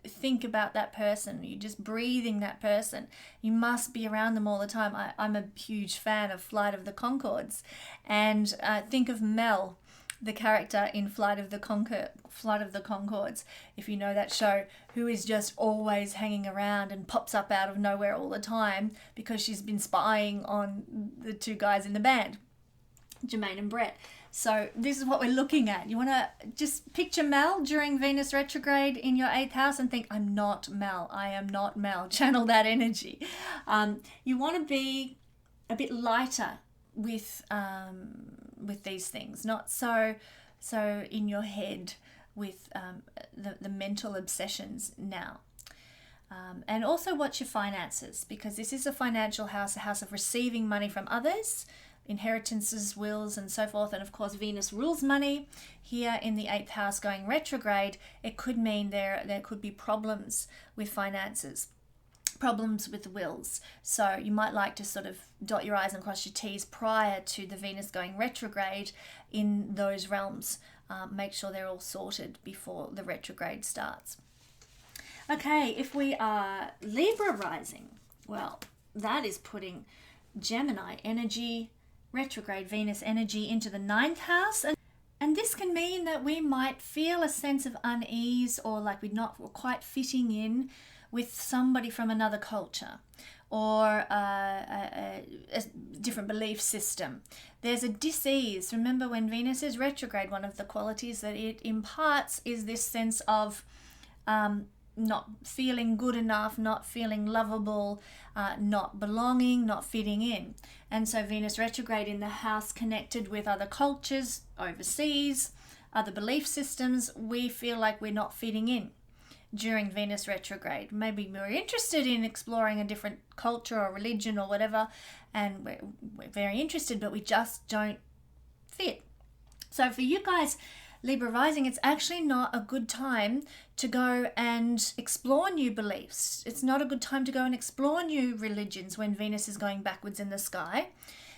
think about that person. You're just breathing that person. You must be around them all the time. I'm a huge fan of Flight of the Conchords, and think of Mel, the character in Flight of the Conchords, if you know that show, who is just always hanging around and pops up out of nowhere all the time because she's been spying on the two guys in the band, Jermaine and Brett. So this is what we're looking at. You want to just picture Mel during Venus retrograde in your 8th house and think, I'm not Mel. I am not Mel. Channel that energy. You want to be a bit lighter with these things, not so in your head with the mental obsessions now. And also watch your finances, because this is a financial house, a house of receiving money from others, inheritances, wills, and so forth. And of course, Venus rules money. Here in the 8th house going retrograde, it could mean there could be problems with finances, problems with wills. So you might like to sort of dot your I's and cross your T's prior to the Venus going retrograde in those realms. Make sure they're all sorted before the retrograde starts. Okay, if we are Libra rising, well, that is putting Gemini energy, retrograde Venus energy into the 9th house. And this can mean that we might feel a sense of unease, or like we're not quite fitting in with somebody from another culture, or a different belief system. There's a dis-ease. Remember, when Venus is retrograde, one of the qualities that it imparts is this sense of not feeling good enough, not feeling lovable, not belonging, not fitting in. And so Venus retrograde in the house connected with other cultures, overseas, other belief systems, we feel like we're not fitting in during Venus retrograde. Maybe we're interested in exploring a different culture or religion or whatever, and we're very interested, but we just don't fit. So for you guys, Libra rising, it's actually not a good time to go and explore new beliefs. It's not a good time to go and explore new religions when Venus is going backwards in the sky,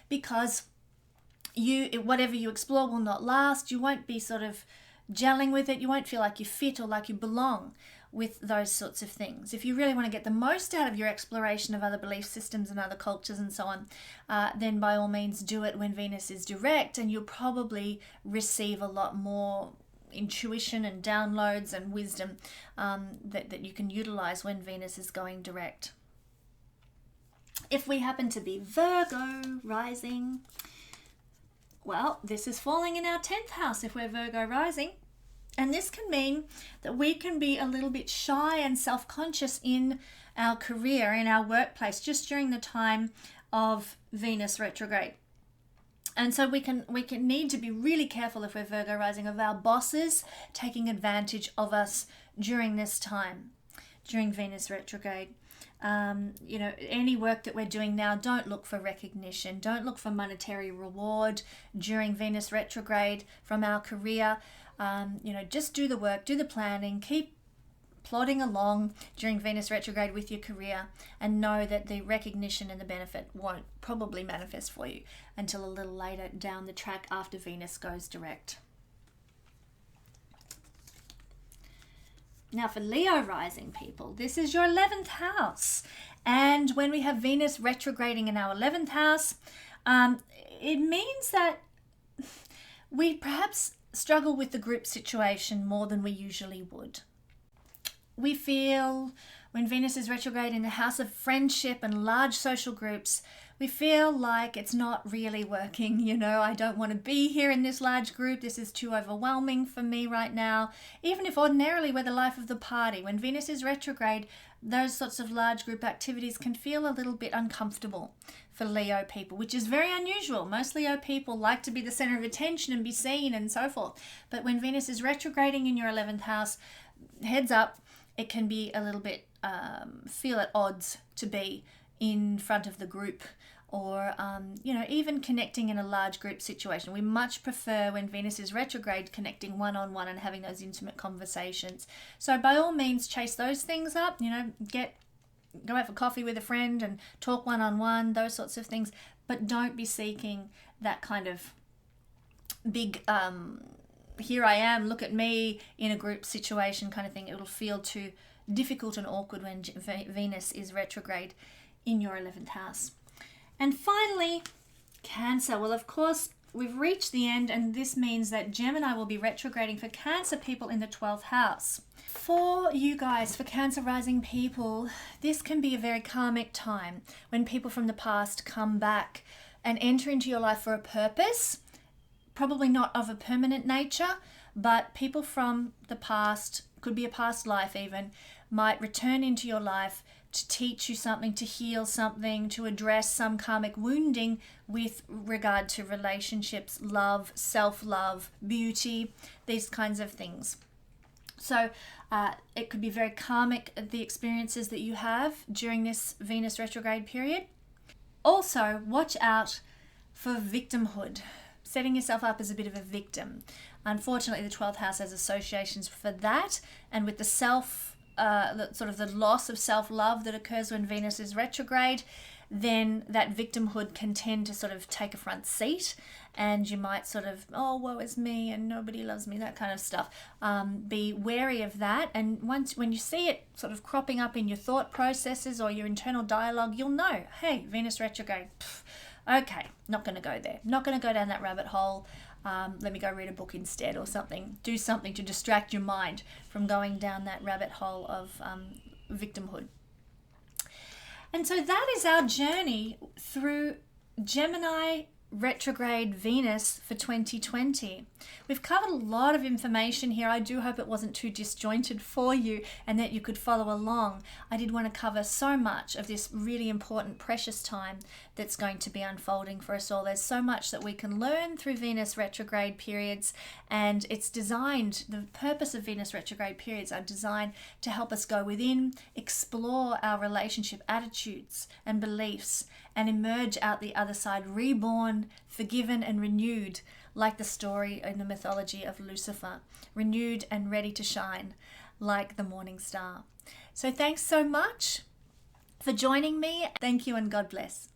because whatever you explore will not last. You won't be sort of gelling with it. You won't feel like you fit or like you belong with those sorts of things. If you really want to get the most out of your exploration of other belief systems and other cultures and so on, then by all means do it when Venus is direct, and you'll probably receive a lot more intuition and downloads and wisdom that you can utilize when Venus is going direct. If we happen to be Virgo rising, well, this is falling in our 10th house if we're Virgo rising. And this can mean that we can be a little bit shy and self-conscious in our career, in our workplace, just during the time of Venus retrograde. And so we can need to be really careful, if we're Virgo rising, of our bosses taking advantage of us during this time, during Venus retrograde. Any work that we're doing now, don't look for recognition, don't look for monetary reward during Venus retrograde from our career. Just do the work, do the planning, keep plodding along during Venus retrograde with your career, and know that the recognition and the benefit won't probably manifest for you until a little later down the track after Venus goes direct. Now for Leo rising people, this is your 11th house. And when we have Venus retrograding in our 11th house, it means that we perhaps struggle with the group situation more than we usually would. We feel when Venus is retrograde in the house of friendship and large social groups, we feel like it's not really working. I don't want to be here in this large group. This is too overwhelming for me right now. Even if ordinarily we're the life of the party, when Venus is retrograde, those sorts of large group activities can feel a little bit uncomfortable for Leo people, which is very unusual. Most Leo people like to be the center of attention and be seen and so forth. But when Venus is retrograding in your 11th house, heads up, it can be a little bit feel at odds to be in front of the group, or even connecting in a large group situation. We much prefer when Venus is retrograde connecting one-on-one and having those intimate conversations. So by all means, chase those things up. Go out for coffee with a friend and talk one-on-one, those sorts of things. But don't be seeking that kind of big here I am, look at me in a group situation kind of thing. It'll feel too difficult and awkward when Venus is retrograde in your 11th house. And finally, Cancer. Well, of course, we've reached the end, and this means that Gemini will be retrograding for Cancer people in the 12th house. For you guys, for Cancer rising people, this can be a very karmic time when people from the past come back and enter into your life for a purpose. Probably not of a permanent nature, but people from the past, could be a past life even, might return into your life to teach you something, to heal something, to address some karmic wounding with regard to relationships, love, self-love, beauty, these kinds of things. So it could be very karmic, the experiences that you have during this Venus retrograde period. Also, watch out for victimhood, setting yourself up as a bit of a victim. Unfortunately, the 12th house has associations for that, and with the the loss of self-love that occurs when Venus is retrograde, then that victimhood can tend to sort of take a front seat, and you might sort of, oh, woe is me and nobody loves me, that kind of stuff. Be wary of that, and when you see it sort of cropping up in your thought processes or your internal dialogue, you'll know, hey, Venus retrograde, okay, not going to go there, not going to go down that rabbit hole. Let me go read a book instead, or something. Do something to distract your mind from going down that rabbit hole of victimhood. And so that is our journey through Gemini retrograde Venus for 2020. We've covered a lot of information here. I do hope it wasn't too disjointed for you and that you could follow along. I did want to cover so much of this really important, precious time that's going to be unfolding for us all. There's so much that we can learn through Venus retrograde periods, and it's designed, the purpose of Venus retrograde periods are designed to help us go within, explore our relationship attitudes and beliefs, and emerge out the other side reborn, forgiven and renewed, like the story in the mythology of Lucifer, renewed and ready to shine like the morning star. So thanks so much for joining me. Thank you and God bless.